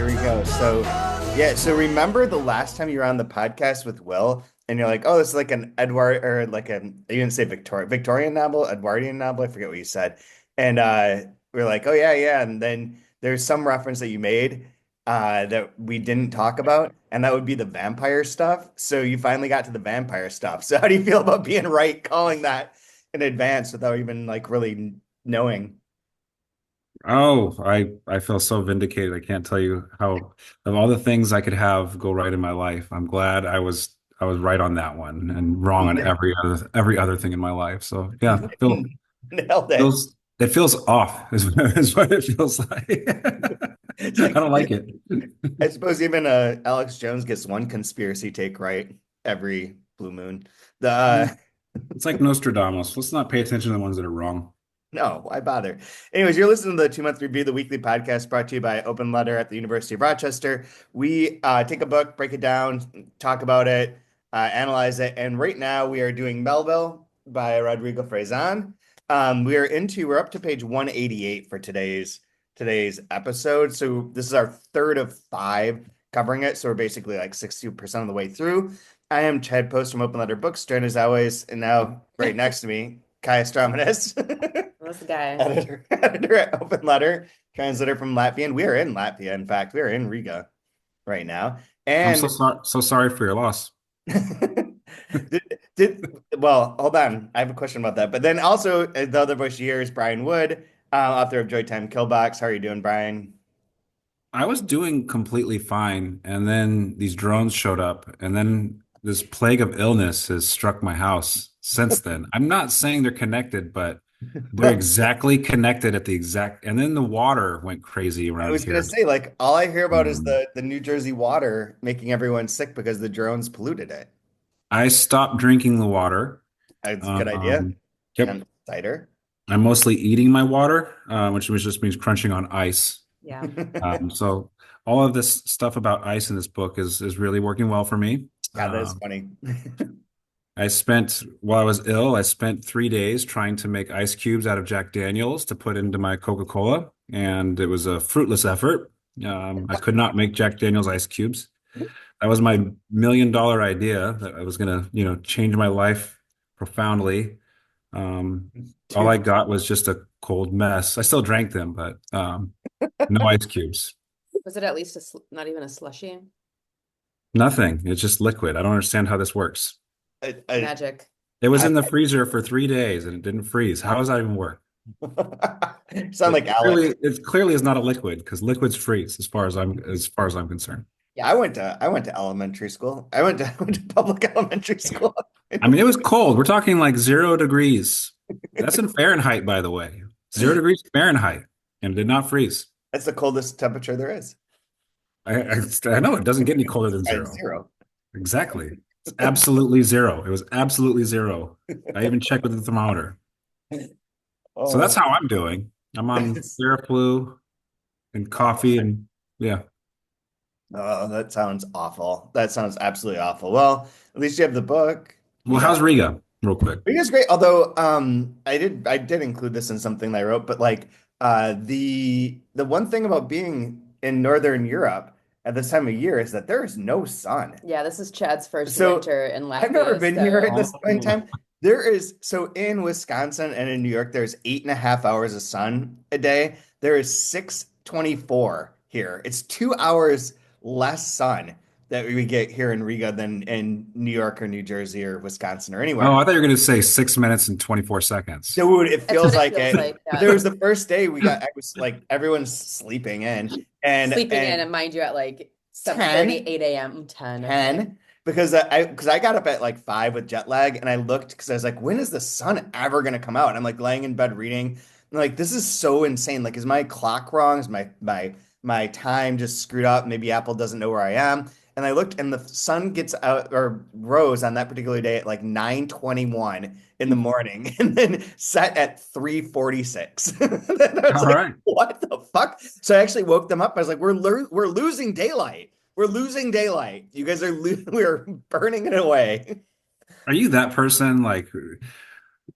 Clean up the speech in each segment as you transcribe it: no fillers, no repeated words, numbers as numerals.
here we go. So remember the last time you were on the podcast with Will, and you're like, oh, this is like an Edward or like a you didn't say Victorian novel, Edwardian novel, I forget what you said. And we're like, oh yeah. And then there's some reference that you made that we didn't talk about, and that would be the vampire stuff. So you finally got to the vampire stuff. So how do you feel about being right, calling that in advance without even like really knowing? Oh, I feel so vindicated. I can't tell you how of all the things I could have go right in my life. I'm glad I was right on that one and wrong on every other thing in my life. So yeah, Nailed it. it feels off is what it feels like. It's I like don't like it. I suppose even Alex Jones gets one conspiracy take right every blue moon. The It's like Nostradamus. Let's not pay attention to the ones that are wrong. No, why bother? Anyways, you're listening to the 2 Month Review, the weekly podcast brought to you by Open Letter at the University of Rochester. We take a book, break it down, talk about it, analyze it, and right now we are doing Melvill by Rodrigo Fresán. We're up to page 188 for today's episode. So this is our third of five covering it. So we're basically like 60% of the way through. I am Chad Post from Open Letter Books, joined as always, and now right next to me, Kaija Straumanis. That's the guy. Editor at Open Letter, translator from Latvian. We are in Latvia, in fact. We are in Riga right now. I'm And so sorry for your loss. well, hold on. I have a question about that. But then also the other voice here is Brian Wood, author of Joytime Killbox. How are you doing, Brian? I was doing completely fine, and then these drones showed up, and then this plague of illness has struck my house since then. I'm not saying they're connected, but they're exactly connected at the exact, and then the water went crazy I around was gonna here. say, like, all I hear about is Um, the New Jersey water making everyone sick because the drones polluted it. I stopped drinking the water. That's a good idea. Um, yep. And cider. I'm mostly eating my water, which just means crunching on ice. Yeah. So all of this stuff about ice in this book is really working well for me. God, that is funny. While I was ill, I spent 3 days trying to make ice cubes out of Jack Daniels to put into my Coca-Cola, and it was a fruitless effort. I could not make Jack Daniels ice cubes. That was my $1 million idea that I was gonna, change my life profoundly. Um, all Dude, I got was just a cold mess. I still drank them, but no ice cubes. Was it at least not even a slushy? Nothing. It's just liquid. I don't understand how this works. I, Magic. It was I, in the freezer for 3 days and it didn't freeze. How does that even work? sound like Alex. It clearly is not a liquid because liquids freeze as far as I'm concerned. Yes. I went to elementary school. I went to public elementary school. I mean, it was cold. We're talking like 0 degrees. That's in Fahrenheit, by the way. 0 degrees Fahrenheit, and it did not freeze. That's the coldest temperature there is. I know it doesn't get any colder than At zero. zero. Exactly. It's absolutely zero. It was absolutely zero. I even checked with the thermometer. So Oh, that's how I'm doing. I'm on that's, Theraflu and coffee and yeah. oh, that sounds awful. That sounds absolutely awful. Well, at least you have the book. You Well, got how's Riga? Real quick. Riga's great. Although I did include this in something that I wrote, but like the one thing about being in Northern Europe at this time of year is that there is no sun. Yeah, this is Chad's first So winter in I've never Latvia, been here at so this point in Oh. time. There is so in Wisconsin and in New York, there's 8.5 hours of sun a day. There is 624 here. It's 2 hours less sun that we get here in Riga than in New York or New Jersey or Wisconsin or Oh, anywhere. I thought you were going to say 6 minutes and 24 seconds. Dude, it that's feels what it like feels it. like. But Yeah. there was the first day I was like everyone's sleeping in Sleeping in, and and mind you, at like 7:30, 10 8 a.m., 10. Okay. 10 because I got up at like 5 with jet lag and I looked because I was like, when is the sun ever gonna come out? And I'm like laying in bed reading. I'm like, this is so insane. Like, is my clock wrong? Is my time just screwed up? Maybe Apple doesn't know where I am. And I looked and the sun gets out or rose on that particular day at like 9:21 in the morning and then set at 3:46. And I was All like, right. what the fuck? So I actually woke them up. I was like, we're losing daylight. We're losing daylight. You guys are we're burning it away. Are you that person like who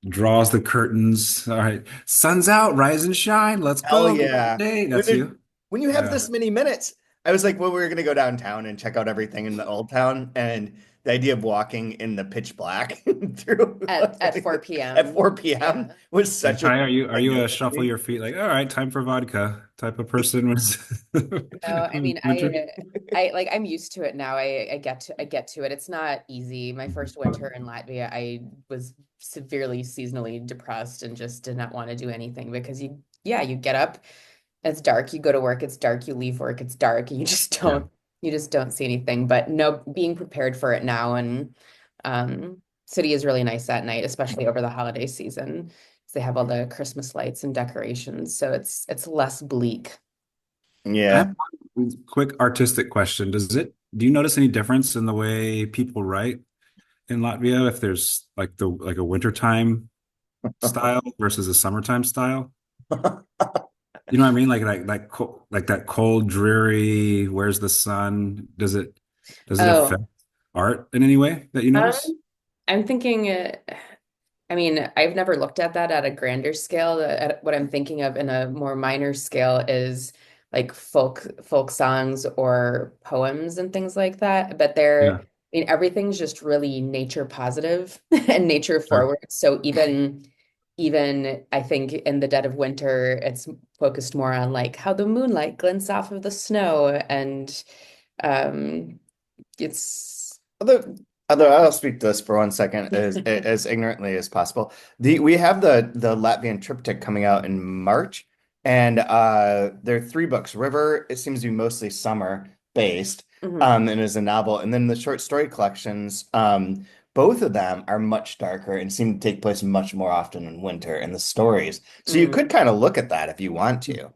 draws the curtains? All right. Sun's out, rise and shine. Let's Hell go. yeah. Hey, When that's it- you. when you have Yeah. this many minutes, I was like, well, we were gonna go downtown and check out everything in the old town, and the idea of walking in the pitch black through At 4 at p.m. 4 p.m. Yeah. was And such a Kai, are you a idea for shuffle me. your feet like, all right, time for vodka type of person was No, I mean, winter? I like I'm used to it now. I get to it. It's not easy. My first winter in Latvia, I was severely seasonally depressed and just did not want to do anything because you get up, it's dark, you go to work, it's dark, you leave work, it's dark, and Yeah. you just don't see anything. But no, being prepared for it now, and city is really nice at night, especially over the holiday season. They have all the Christmas lights and decorations, so it's less bleak. I Yeah. have one quick artistic question. Do you notice any difference in the way people write in Latvia if there's like a wintertime style versus a summertime style? You know what I mean? Like that cold, dreary, where's the sun? Does it affect Oh, art in any way that you um, notice? I'm thinking, I mean, I've never looked at that at a grander scale. What I'm thinking of in a more minor scale is like folk songs or poems and things like that. But Yeah, I mean, everything's just really nature positive and nature sure. forward. So even I think in the dead of winter, it's focused more on like how the moonlight glints off of the snow, and um, it's Although, although I'll speak to this for 1 second as ignorantly as possible. We have the Latvian triptych coming out in March, and there are three books. River, it seems to be mostly summer based, Mhm. and is a novel, and then the short story collections. Both of them are much darker and seem to take place much more often in winter in the stories. So you could Mm. kind of look at that if you want to.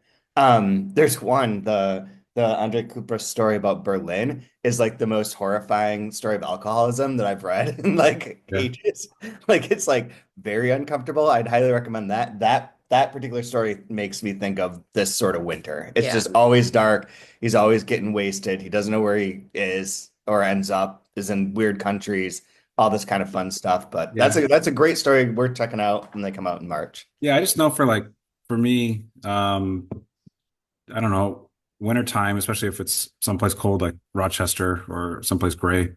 There's one, the Andre Kupras story about Berlin is like the most horrifying story of alcoholism that I've read in like Yeah. ages. Like it's like very uncomfortable. I'd highly recommend that. That particular story makes me think of this sort of winter. It's Yeah. just always dark. He's always getting wasted. He doesn't know where he is or ends up, is in weird countries, all this kind of fun stuff. But Yeah. that's a great story worth checking out when they come out in March. Yeah, I just know for me, I don't know, wintertime, especially if it's someplace cold like Rochester or someplace gray.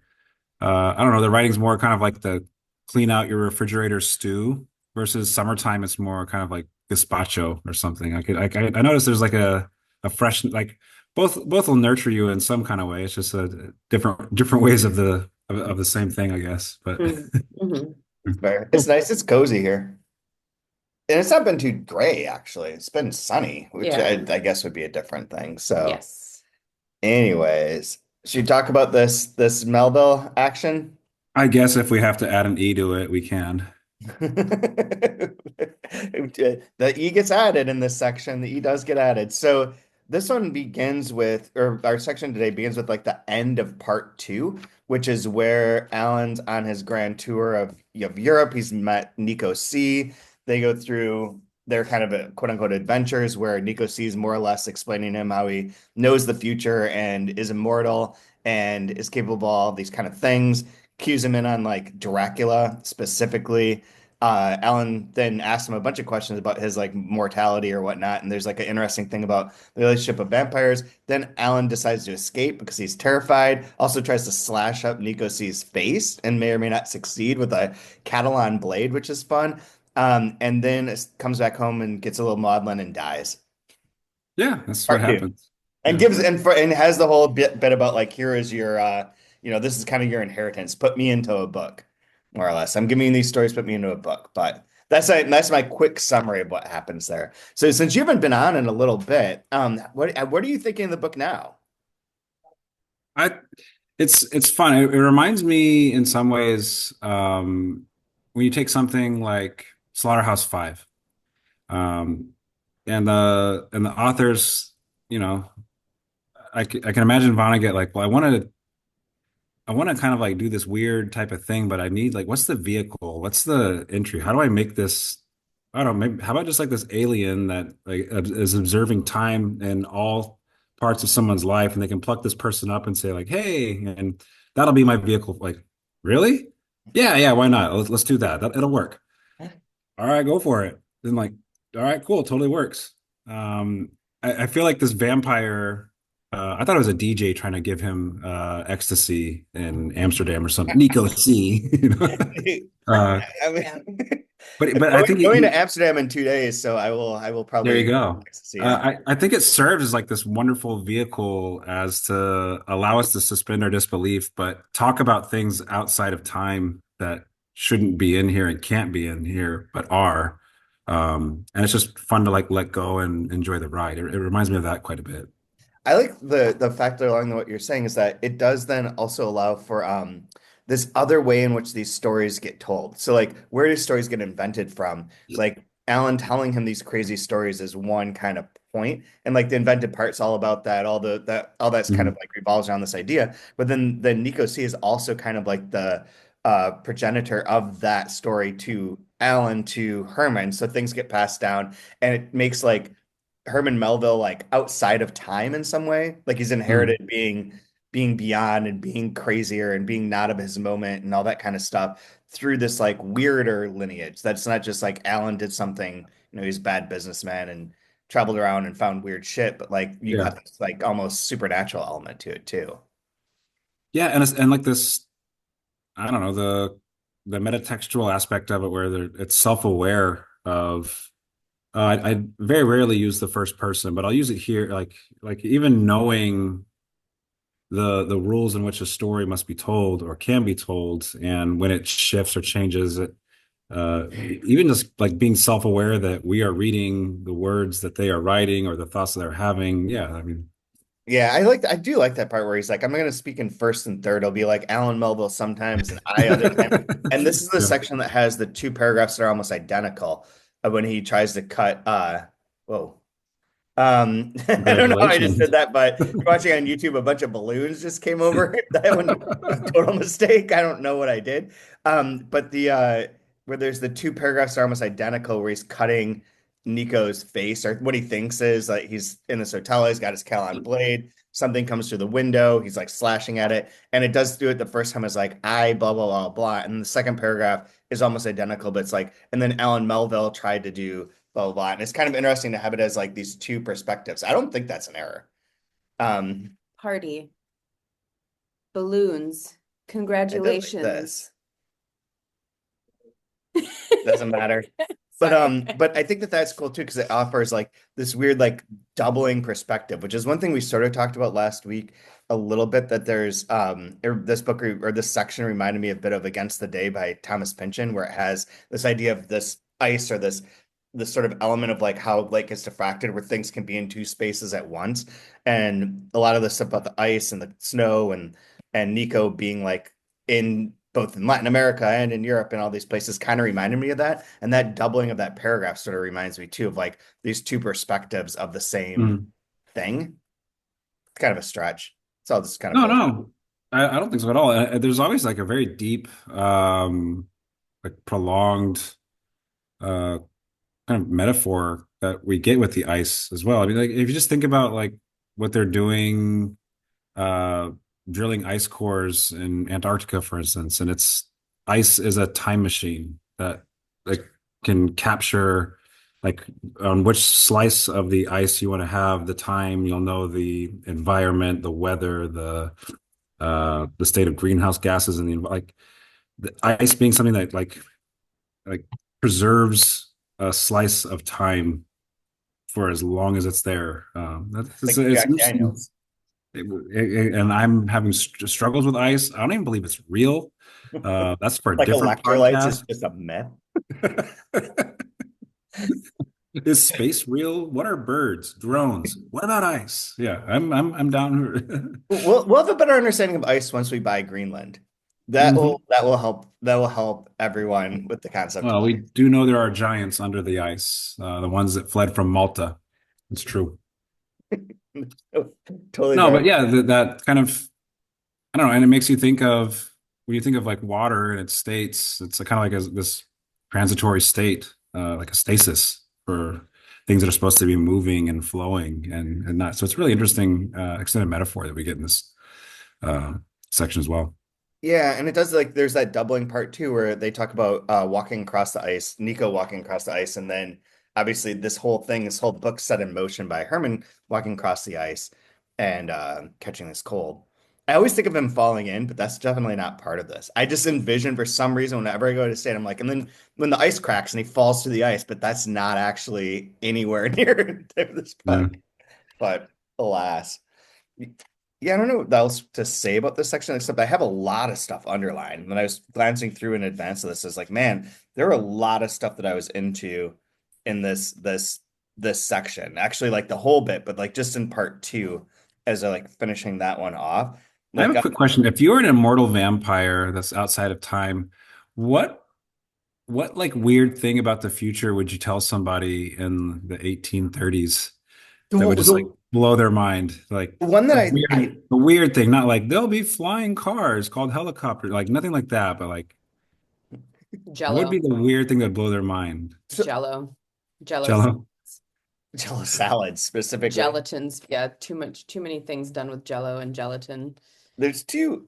I don't know, the writing's more kind of like the clean out your refrigerator stew versus summertime. It's more kind of like gazpacho or something. I noticed there's like a fresh like both will nurture you in some kind of way. It's just a different ways of the same thing, I guess. But Mm-hmm. Fair. It's nice. It's cozy here. And it's not been too gray, actually. It's been sunny, which Yeah. I guess would be a different thing. So, Yes. anyways, should we talk about this Melville action? I guess if we have to add an E to it, we can. The E gets added in this section. The E does get added. So this one begins with, or our section today begins with like the end of part two, which is where Alan's on his grand tour of Europe. He's met Nico C. They go through their kind of a quote unquote adventures where Nico C is more or less explaining to him how he knows the future and is immortal and is capable of all these kind of things. Cues him in on like Dracula specifically. Alan then asked him a bunch of questions about his like mortality or whatnot, and there's like an interesting thing about the relationship of vampires. Then Alan decides to escape because he's terrified. Also tries to slash up Nico C's face and may or may not succeed with a Catalan blade, which is fun. And then comes back home and gets a little maudlin and dies. Yeah, that's what Part two. happens. And Yeah. gives and has the whole bit about like here is your this is kind of your inheritance. Put me into a book, more or less. I'm giving you these stories, put me into a book. But that's my quick summary of what happens there. So since you haven't been on in a little bit, what are you thinking of the book now? I it's fun. It reminds me in some ways when you take something like Slaughterhouse-Five, um, and the authors, you know, I can imagine Vonnegut like, well, I want to kind of like do this weird type of thing, but I need like, what's the vehicle? What's the entry? How do I make this? I don't know. Maybe how about just like this alien that like is observing time in all parts of someone's life, and they can pluck this person up and say like, "Hey," and that'll be my vehicle. Like, really? Yeah, yeah. Why not? Let's do that. It'll work. All right, go for it. Then like, all right, cool, totally works. I feel like this vampire. I thought it was a DJ trying to give him ecstasy in Amsterdam or something. Nico C. Uh, I mean, Yeah. but I think going to Amsterdam in 2 days, so I will there you probably go. see. Yeah. I think it serves as like this wonderful vehicle as to allow us to suspend our disbelief, but talk about things outside of time that shouldn't be in here and can't be in here, but are. And it's just fun to like let go and enjoy the ride. It reminds me of that quite a bit. I like the fact along what you're saying is that it does then also allow for this other way in which these stories get told. So like where do stories get invented from? It's like Alan telling him these crazy stories is one kind of point, and like the invented part's all about that. All that's kind of Mhm. like revolves around this idea. But then Nico C is also kind of like the progenitor of that story to Alan to Herman. So things get passed down, and it makes like Herman Melville like outside of time in some way. Like he's Mhm. inherited being beyond and being crazier and being not of his moment and all that kind of stuff through this like weirder lineage. That's not just like Alan did something, he's a bad businessman and traveled around and found weird shit, but like you Yeah. got this like almost supernatural element to it too. Yeah, and like this, I don't know, the metatextual aspect of it where it's self-aware of I very rarely use the first person, but I'll use it here like even knowing the rules in which a story must be told or can be told and when it shifts or changes it even just like being self-aware that we are reading the words that they are writing or the thoughts that they're having. Yeah, I mean, Yeah, I do like that part where he's like, I'm going to speak in first and third. It'll be like Alan Melville sometimes and I other times. And this is the yeah, section that has the two paragraphs that are almost identical when he tries to cut whoa. I don't know how I just congratulations. did that, but you're watching on YouTube, a bunch of balloons just came over. That one was a total mistake. I don't know what I did. But the where there's the two paragraphs are almost identical, where he's cutting Nico's face or what he thinks is like he's in this hotel, he's got his Cal-on blade. Something comes through the window, he's like slashing at it, and it does do it the first time is like I blah blah blah blah, and the second paragraph is almost identical, but it's like, and then Alan Melville tried to do blah blah blah. And it's kind of interesting to have it as like these two perspectives. I don't think that's an error. Um, Party, balloons, I did like congratulations. this. Doesn't matter. But Sorry. but I think that that's cool too because it offers like this weird like doubling perspective, which is one thing we sort of talked about last week a little bit. That there's this book or this section reminded me a bit of Against the Day by Thomas Pynchon, where it has this idea of this ice or this sort of element of like how like it's diffracted, where things can be in two spaces at once, and a lot of the stuff about the ice and the snow and Nico being like in both in Latin America and in Europe and all these places kind of reminded me of that. And that doubling of that paragraph sort of reminds me too of like these two perspectives of the same Mhm. thing. It's kind of a stretch. So I'll just kind of No, bullshit. no, I don't think so at all. There's always like a very deep, like prolonged, uh, kind of metaphor that we get with the ice as well. I mean, like if you just think about like what they're doing, uh, drilling ice cores in Antarctica, for instance, and it's ice is a time machine that like can capture like on which slice of the ice you want to have the time, you'll know the environment, the weather, the state of greenhouse gases and like the ice being something that like preserves a slice of time for as long as it's there. Like It's Jack interesting. Daniels. And I'm having struggles with ice. I don't even believe it's real. That's for a Like different electrolytes is podcast. just a myth. Is space real? What are birds? Drones? What about ice? Yeah, I'm down. We'll have a better understanding of ice once we buy Greenland. That hmm will help everyone with the concept of Well, we ice. do know there are giants under the ice, the ones that fled from Malta. It's true. Totally No, fair. but yeah, that kind of I don't know, and it makes you think of when you think of like water in its states, it's kind of like this transitory state, like a stasis for things that are supposed to be moving and flowing and not. So it's really interesting extended metaphor that we get in this uh, section as well. Yeah, and it does like there's that doubling part too where they talk about walking across the ice, Nico walking across the ice, and then obviously this whole book set in motion by Herman walking across the ice. and catching this cold. I always think of him falling in, but that's definitely not part of this. I just envision for some reason whenever I go to state, I'm like, and then when the ice cracks and he falls to the ice, but that's not actually anywhere near this Yeah. book. But alas. Yeah, I don't know what else to say about this section, except I have a lot of stuff underlined. When I was glancing through in advance of this, it's like, man, there are a lot of stuff that I was into in this section. Actually, like the whole bit, but like just in part two, as I like finishing that one off. I have Like a quick question. If you were an immortal vampire that's outside of time, what what like weird thing about the future would you tell somebody in the 1830s the, that would just like the blow their mind? Like one that I a weird thing, not like there'll be flying cars called helicopters, like nothing like that, but like what would be Jello, the weird thing that would blow their mind? so Jello, Jello, Jello? Jello salad specifically. gelatins. Yeah, too many things done with Jello and gelatin. There's two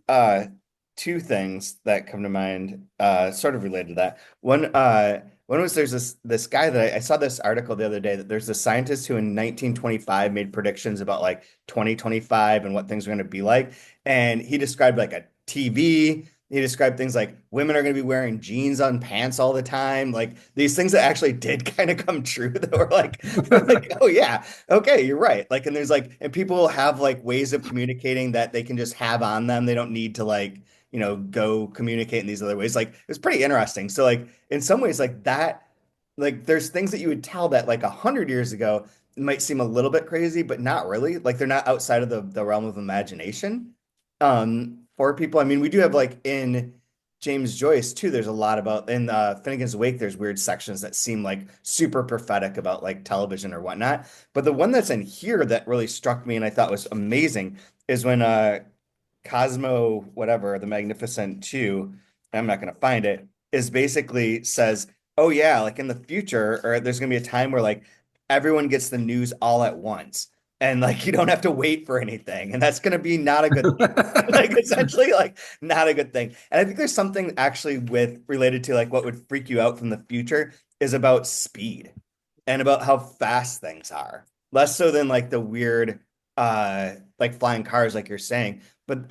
things that come to mind sort of related to that. One was there's this guy that I saw this article the other day that there's a scientist who in 1925 made predictions about like 2025 and what things are going to be like. And he described like a TV. He described things like women are going to be wearing jeans on pants all the time, like these things that actually did kind of come true that were like, like, oh yeah, okay, you're right. Like, and there's like, and people have like ways of communicating that they can just have on them. They don't need to like, go communicate in these other ways. Like, it's pretty interesting. So like, in some ways like that, like there's things that you would tell that like 100 years ago might seem a little bit crazy, but not really. Like they're not outside of the realm of imagination. For people, I mean, we do have like in James Joyce too, there's a lot about in Finnegan's Wake, there's weird sections that seem like super prophetic about like television or whatnot. But the one that's in here that really struck me and I thought was amazing is when Cosmo, whatever, the Magnificent Two, I'm not going to find it, is basically says, oh, yeah, like in the future, or there's going to be a time where like everyone gets the news all at once. And like you don't have to wait for anything. And that's going to be not a good thing. Like essentially like not a good thing. And I think there's something actually with related to like what would freak you out from the future is about speed and about how fast things are. Less so than like the weird like flying cars like you're saying. But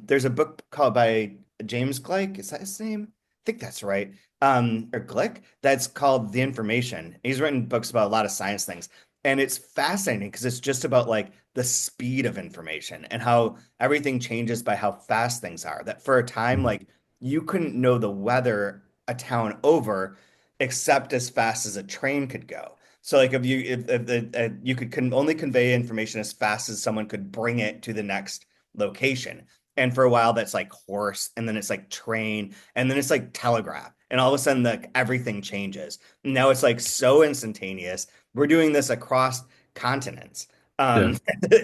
there's a book called by James Gleick, is that his name? I think that's right. Or Glick, that's called The Information. He's written books about a lot of science things. And it's fascinating because it's just about like the speed of information and how everything changes by how fast things are. That for a time, like you couldn't know the weather a town over except as fast as a train could go. So like if you could only convey information as fast as someone could bring it to the next location. And for a while that's like horse, and then it's like train, and then it's like telegraph. And all of a sudden like everything changes. Now it's like so instantaneous. We're doing this across continents Yeah.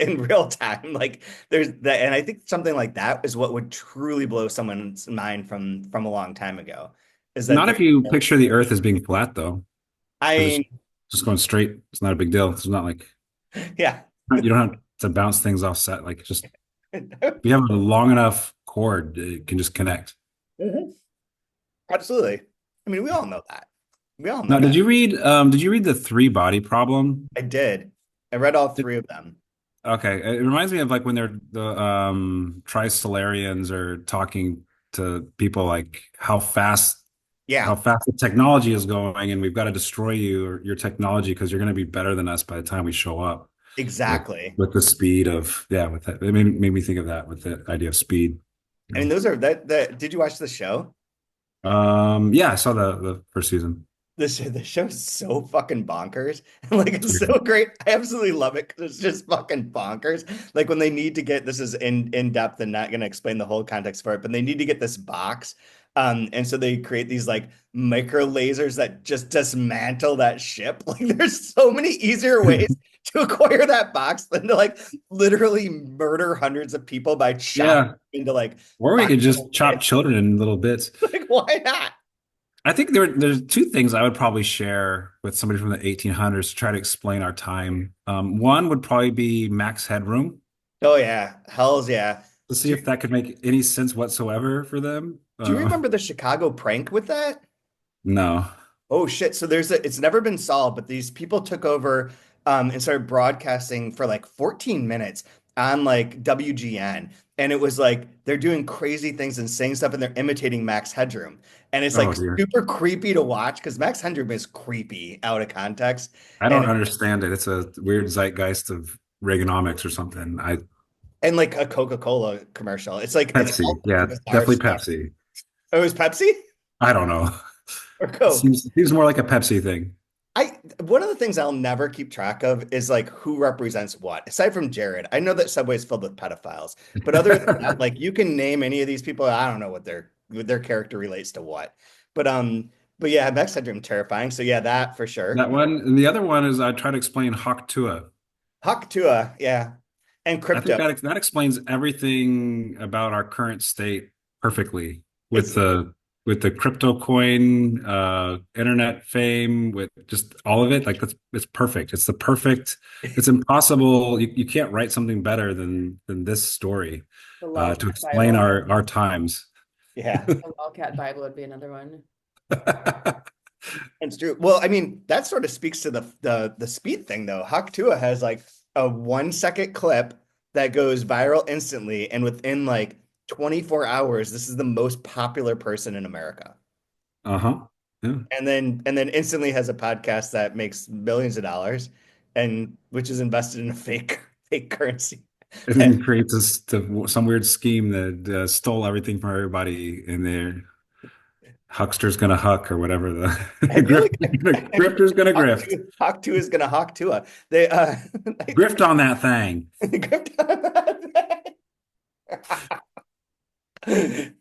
in real time. Like there's that, and I think something like that is what would truly blow someone's mind from a long time ago. Is that Not there, if you picture the Earth as being flat, though, I because it's mean, just going straight. It's not a big deal. It's not like yeah. you don't have to bounce things off set. Like just if you have a long enough cord, it can just connect. Mhm. Absolutely. I mean, we all know that. We all know Now, that. did you read the three body problem? I did. I read all It- three of them. okay. It reminds me of like when they're the Trisolarians are talking to people like how Yeah, fast the technology is going, and we've got to destroy you or your technology because you're going to be better than us by the time we show up exactly. with the speed of with that. It made me think of that with the idea of speed. I mean, those are that did you watch the show? Yeah, I saw the first season. The show is so fucking bonkers. Like It's it's weird. so great. I absolutely love it because it's just fucking bonkers. Like when they need to get this is in depth and not going to explain the whole context for it, but they need to get this box. And so they create these like micro lasers that just dismantle that ship. Like there's so many easier ways to acquire that box than to like literally murder hundreds of people by chopping Yeah. into like Or we five could just little chop bits. children in little bits. Like why not? I think there's two things I would probably share with somebody from the 1800s to try to explain our time. One would probably be max headroom Oh yeah, hell's yeah. to see Do, if that could make any sense whatsoever for them. do you remember the Chicago prank with that? No. Oh shit. So it's never been solved, but these people took over and started broadcasting for like 14 minutes on like WGN, and it was like they're doing crazy things and saying stuff, and they're imitating Max Headroom, and it's Oh like dear. super creepy to watch because Max Headroom is creepy out of context, I don't and understand it. It's a weird zeitgeist of Reaganomics or something. like a Coca-Cola commercial. It's Pepsi. all Yeah, bizarre definitely stuff. Pepsi. Oh, it was Pepsi I don't know. or It Coke. seems more like a Pepsi thing. One of the things I'll never keep track of is like who represents what. Aside from Jared, I know that Subway is filled with pedophiles, but other than that, like you can name any of these people. I don't know what their character relates to what. But but yeah, Max Headroom terrifying. So yeah, that for sure. That one. And the other one is I try to explain Hawk Tuah. Huck Tua, yeah, and I think crypto. that explains everything about our current state perfectly with It's the crypto coin, internet fame, with just all of it. Like it's perfect. It's the perfect. It's impossible. You can't write something better than this story The to Lolcat explain Bible. our times. yeah. The Lolcat Bible would be another one. It's true. Well, I mean, that sort of speaks to the speed thing though. Hawk Tuah has like a 1 second clip that goes viral instantly, and within like 24 hours, this is the most popular person in America. Uh-huh. Yeah. And then instantly has a podcast that makes millions of dollars and which is invested in a fake currency. And then creates some weird scheme that stole everything from everybody in there. Huckster's gonna huck or whatever the I feel like grifter's gonna grift. Hawk Tuah is gonna Hawk Tuah. They Grift on that thing.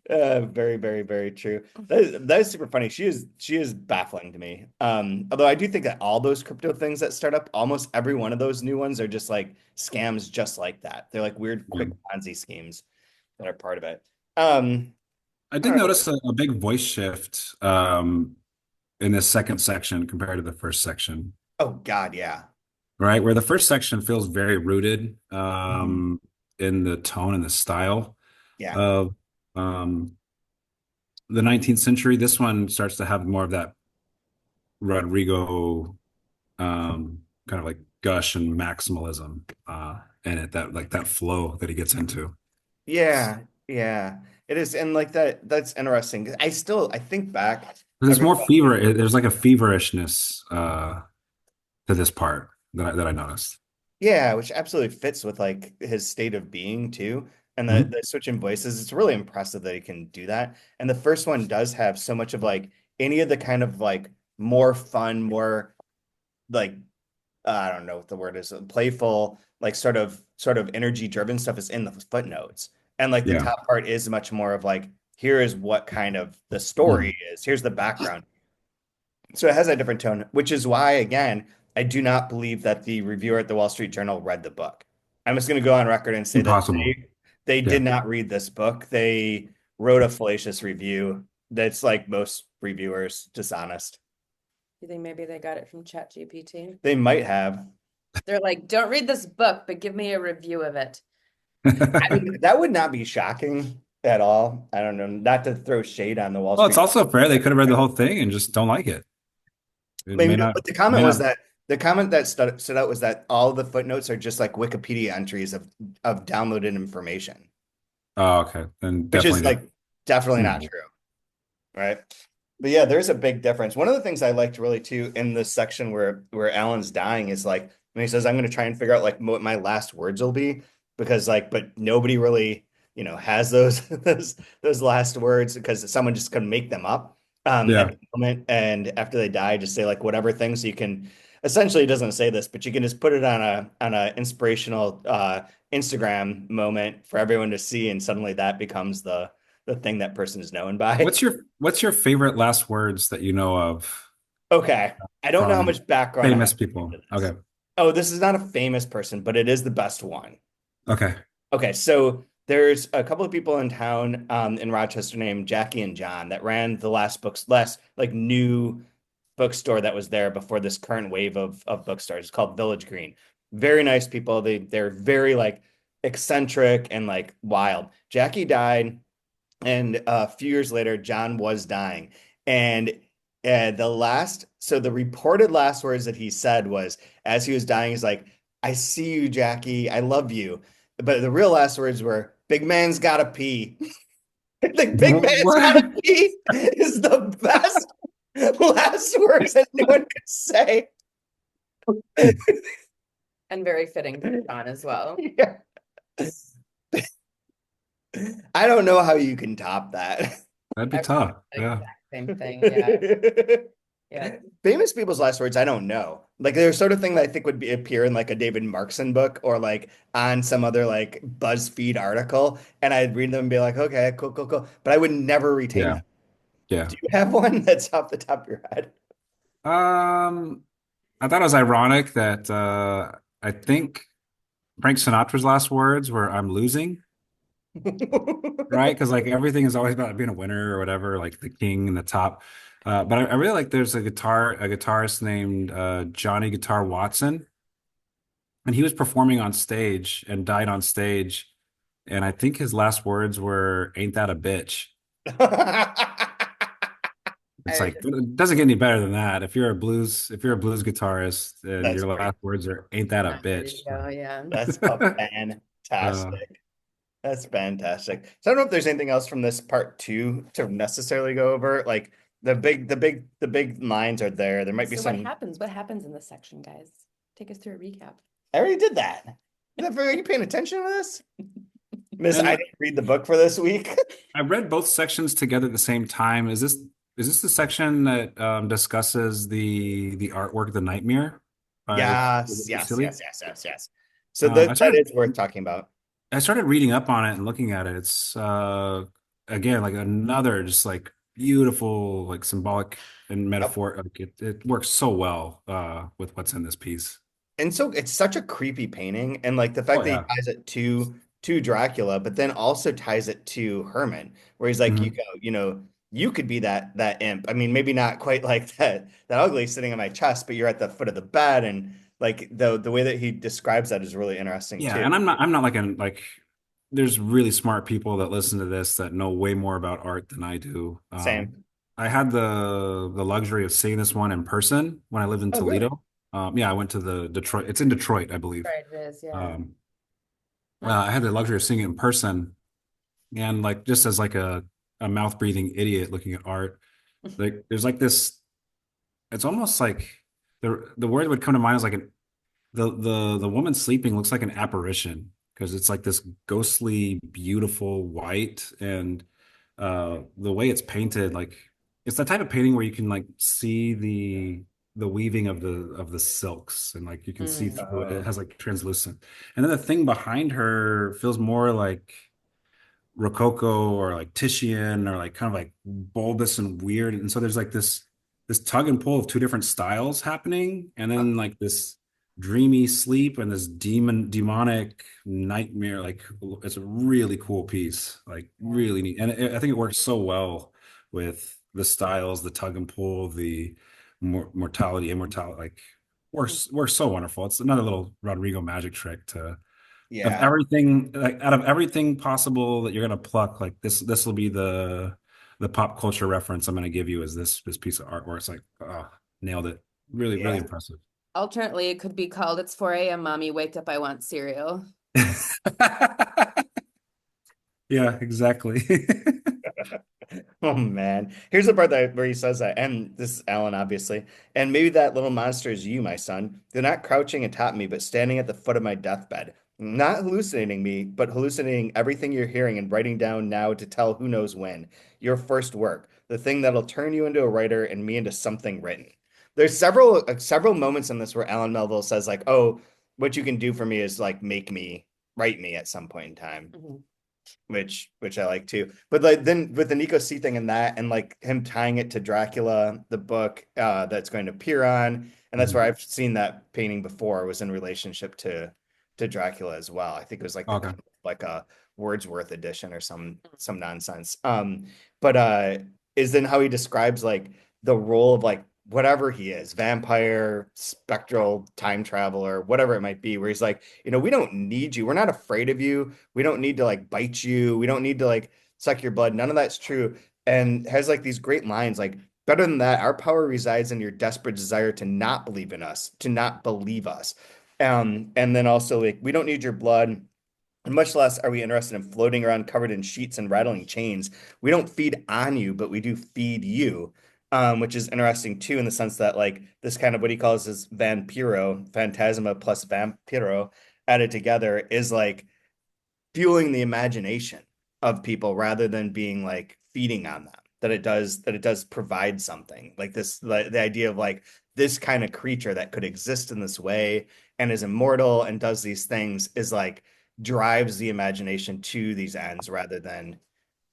Very, very, very true. That is super funny. She is baffling to me. Although I do think that all those crypto things that start up, almost every one of those new ones are just like scams, just like that. They're like weird, Yeah. quick Ponzi schemes that are part of it. I I did don't know. notice a big voice shift in this second section compared to the first section, Oh God, yeah. right? Where the first section feels very rooted Mhm. in the tone and the style Yeah. of um, the 19th century. This one starts to have more of that Rodrigo kind of like gush and maximalism in it, that like that flow that he gets into. Yeah. Yeah. It is. And like that's interesting. I think back There's every more fever. There's like a feverishness to this part that I noticed. Yeah, which absolutely fits with like his state of being too. And the Mhm. the switch in voices, it's really impressive that he can do that. And the first one does have so much of like any of the kind of like more fun, more like I don't know what the word is, playful, like sort of energy driven stuff is in the footnotes. And like the Yeah. top part is much more of like, here is what kind of the Mm. story is. Here's the background. So it has a different tone, which is why, again, I do not believe that the reviewer at the Wall Street Journal read the book. I'm just going to go on record and say that Impossible. they Yeah. did not read this book. They wrote a fallacious review that's like most reviewers, dishonest. You think maybe they got it from ChatGPT? They might have. They're like, don't read this book, but give me a review of it. I mean, that would not be shocking at all. I don't know, not to throw shade on the Wall Well, it's Street. also fair. They could have read the whole thing and just don't like it. It Maybe, may not, but the may comment was not. that the comment that stood out was that all the footnotes are just like Wikipedia entries of downloaded information, Oh, okay. Then which is definitely like definitely not didn't. true, right? But yeah, there's a big difference. One of the things I liked really too in this section where Alan's dying is like when he says, "I'm going to try and figure out like what my last words will be," because like, but nobody really, has those those last words because someone just can make them up at Yeah. the moment, and after they die, just say like whatever thing. So you can essentially it doesn't say this, but you can just put it on a inspirational Instagram moment for everyone to see, and suddenly that becomes the thing that person is known by. What's your favorite last words that you know of Okay. I don't know how from much background I famous have people? into this. Okay. Oh, this is not a famous person, but it is the best one. Okay. Okay, so there's a couple of people in town in Rochester named Jackie and John that ran the last like new bookstore that was there before this current wave of bookstores. It's called Village Green. Very nice people. They're very like eccentric and like wild. Jackie died. And a few years later, John was dying. And the reported last words that he said was, as he was dying, he's like, I see you, Jackie. I love you. but the real last words were "Big man's gotta pee." Like "Big man's What? gotta pee" is the best last words that anyone could say. And very fitting for John as well. Yeah. I don't know how you can top that. That'd be I would tough. do the Yeah. exact same thing. Yeah. Yeah. Famous people's last words, I don't know. Like they're sort of thing that I think would appear in like a David Markson book or like on some other like BuzzFeed article, and I'd read them and be like, okay, cool, cool, cool. But I would never retain Yeah. them. Yeah. Do you have one that's off the top of your head? Um, I thought it was ironic that I think Frank Sinatra's last words were "I'm losing," right? Because like everything is always about being a winner or whatever, like the king and the top. But I really like there's a guitarist named Johnny Guitar Watson, and he was performing on stage and died on stage. And I think his last words were "Ain't that a bitch?" It's I like it doesn't get any better than that. If you're a blues guitarist and That's your great. last words are "Ain't that a not ready to bitch?" go. Yeah. That's Uh, fantastic. That's fantastic. So I don't know if there's anything else from this part two to necessarily go over. Like the big lines are there. There might be So what some. happens? What happens in this section, guys? Take us through a recap. I already did that. Are you paying attention to this? Miss, I and didn't read the book for this week. I read both sections together at the same time. Is this the section that discusses the artwork, The Nightmare by Yes, yes, Silly? yes, yes, yes, yes. So that I that started is worth talking about. I started reading up on it and looking at it. It's again like another just like beautiful like symbolic and Yep. metaphor. Like it works so well with what's in this piece. And so it's such a creepy painting, and like the Oh fact that he yeah. ties it to Dracula, but then also ties it to Herman, where he's like, Mhm. you could be that imp. I mean, maybe not quite like that ugly sitting on my chest, but you're at the foot of the bed, and like the way that he describes that is really interesting Yeah, too. and I'm not like an like there's really smart people that listen to this that know way more about art than I do. Same. I had the luxury of seeing this one in person when I lived in Oh, really? Toledo. Yeah, I went to the Detroit. It's in Detroit, I believe. Right, it is. Yeah. Um, I had the luxury of seeing it in person, and like just as like a mouth breathing idiot looking at art, like there's like this. It's almost like the word that would come to mind is like the woman sleeping looks like an apparition because it's like this ghostly, beautiful white, and the way it's painted, like it's the type of painting where you can like see the weaving of the silks, and like you can see Mm. through it. It Oh, has like translucent, and then the thing behind her feels more like Rococo or like Titian or like kind of like bulbous and weird. And so there's like this tug and pull of two different styles happening, and huh. then like this dreamy sleep and this demonic nightmare. Like it's a really cool piece, like Yeah. really neat. And I think it works so well with the styles, the tug and pull, the mortality, immortality, like works so wonderful. It's another little Rodrigo magic trick to of Yeah. everything, like out of everything possible that you're gonna pluck, like this will be the pop culture reference I'm gonna give you is this piece of art where it's like, oh, nailed it. Really, really Yeah. impressive. Alternately, it could be called "It's 4 a.m. Mommy, waked up. I want cereal." Yeah, exactly. Oh man. Here's the part where he says that, and this is Alan, obviously. And maybe that little monster is you, my son. They're not crouching atop me, but standing at the foot of my deathbed. Not hallucinating me, but hallucinating everything you're hearing and writing down now to tell who knows when. Your first work, the thing that'll turn you into a writer and me into something written. There's several moments in this where Alan Melville says like, "Oh, what you can do for me is like make me write me at some point in time." Mhm. Which I like too. But like then with the Nico C thing and that and like him tying it to Dracula, the book that's going to appear on, and that's where Mhm. I've seen that painting before was in relationship to Dracula as well. I think it was like Okay. like a Wordsworth edition or some nonsense. But is then how he describes like the role of like whatever he is, vampire, spectral, time traveler, whatever it might be, where he's like, we don't need you. We're not afraid of you. We don't need to like bite you. We don't need to like suck your blood. None of that's true. And has like these great lines like, better than that, our power resides in your desperate desire to not believe in us, to not believe us. And then also like, we don't need your blood. And much less are we interested in floating around covered in sheets and rattling chains. We don't feed on you, but we do feed you, which is interesting too, in the sense that like this kind of what he calls his Vampiro, Phantasma plus Vampiro added together is like fueling the imagination of people rather than being like feeding on them. That it does provide something like this, the idea of like this kind of creature that could exist in this way and is immortal and does these things is like drives the imagination to these ends rather than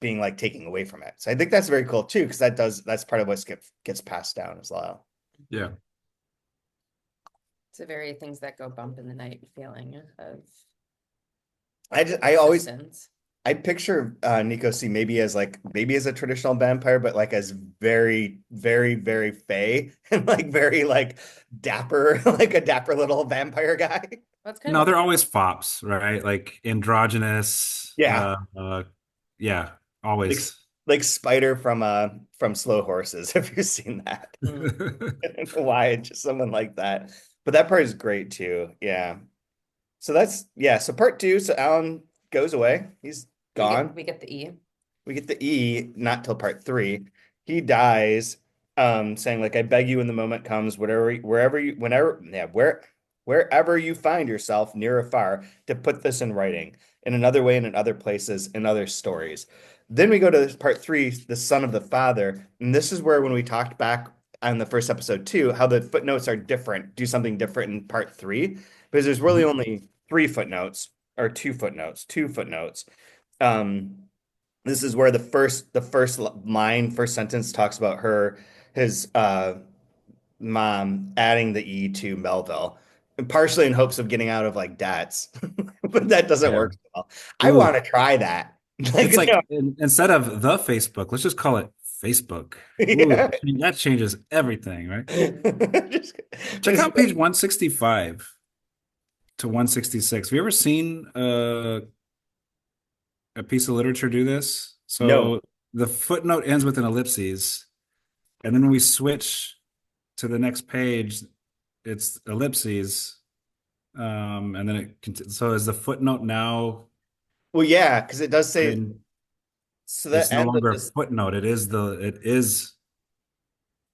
being like taking away from it. So I think that's very cool too, because that's part of what gets passed down as well. Yeah. It's a very things that go bump in the night feeling of I always existence. I picture Nico C maybe as a traditional vampire, but like as very, very, very fey and like very like dapper, like a dapper little vampire guy. Well, it's kind No, of they're always fops, right? Like androgynous. Yeah, Yeah, like always. like Spider from Slow Horses, if you've seen that. mm. I don't know why, just someone like that. But that part is great too. Yeah. So that's yeah. So part two. So Alan goes away. He's gone. We get the E. We get the E, not till part three. He dies, saying like, "I beg you, when the moment comes, whatever, wherever you, whenever, yeah, wherever you find yourself, near or far, to put this in writing, in another way, and in other places, in other stories." Then we go to part three, the son of the father, and this is where when we talked back on the first episode too, how the footnotes are different, do something different in part three, because there's really only three footnotes or two footnotes. Um, this is where first sentence talks about his mom adding the E to Melvill, partially in hopes of getting out of like debts, but that doesn't Yeah. work so well. I want Ooh, to try that. Like, it's like no, instead of the Facebook, let's just call it Facebook. Ooh, yeah. that changes everything, right? Just, Check just out page 165 to 166. Have you ever seen a piece of literature do this? no. So the footnote ends with an ellipses, and then when we switch to the next page, it's ellipses. And then so is the footnote now Well, yeah, because it does say in, so that it's no ends of longer a this. footnote. It is the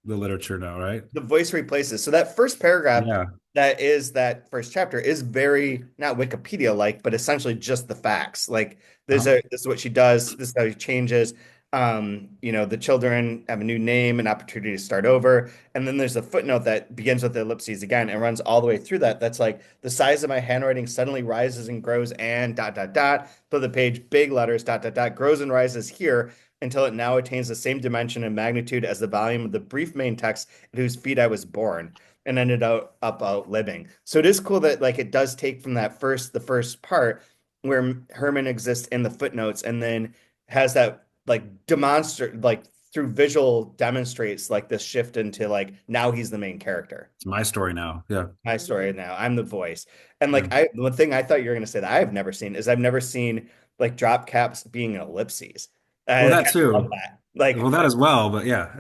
literature now, right? The voice replaces. So that first paragraph, Yeah. that is that first chapter, is very not Wikipedia like, but essentially just the facts. Like Uh-huh. this is what she does. This is how she changes. The children have a new name, an opportunity to start over, and then there's a footnote that begins with the ellipses again and runs all the way through that. That's like the size of my handwriting suddenly rises and grows and dot dot dot. So the page, big letters, dot dot dot, grows and rises here until it now attains the same dimension and magnitude as the volume of the brief main text at whose feet I was born and ended up outliving. So it is cool that like it does take from the first part where Herman exists in the footnotes and then has that like demonstrate like through visual demonstrates like this shift into like now he's the main character. It's my story now. Yeah. My story now. I'm the voice. And Yeah. like one thing I thought you were gonna say that I've never seen is I've never seen like drop caps being ellipses. Well, Like, that I love too. that. Well, Like that as well, but yeah.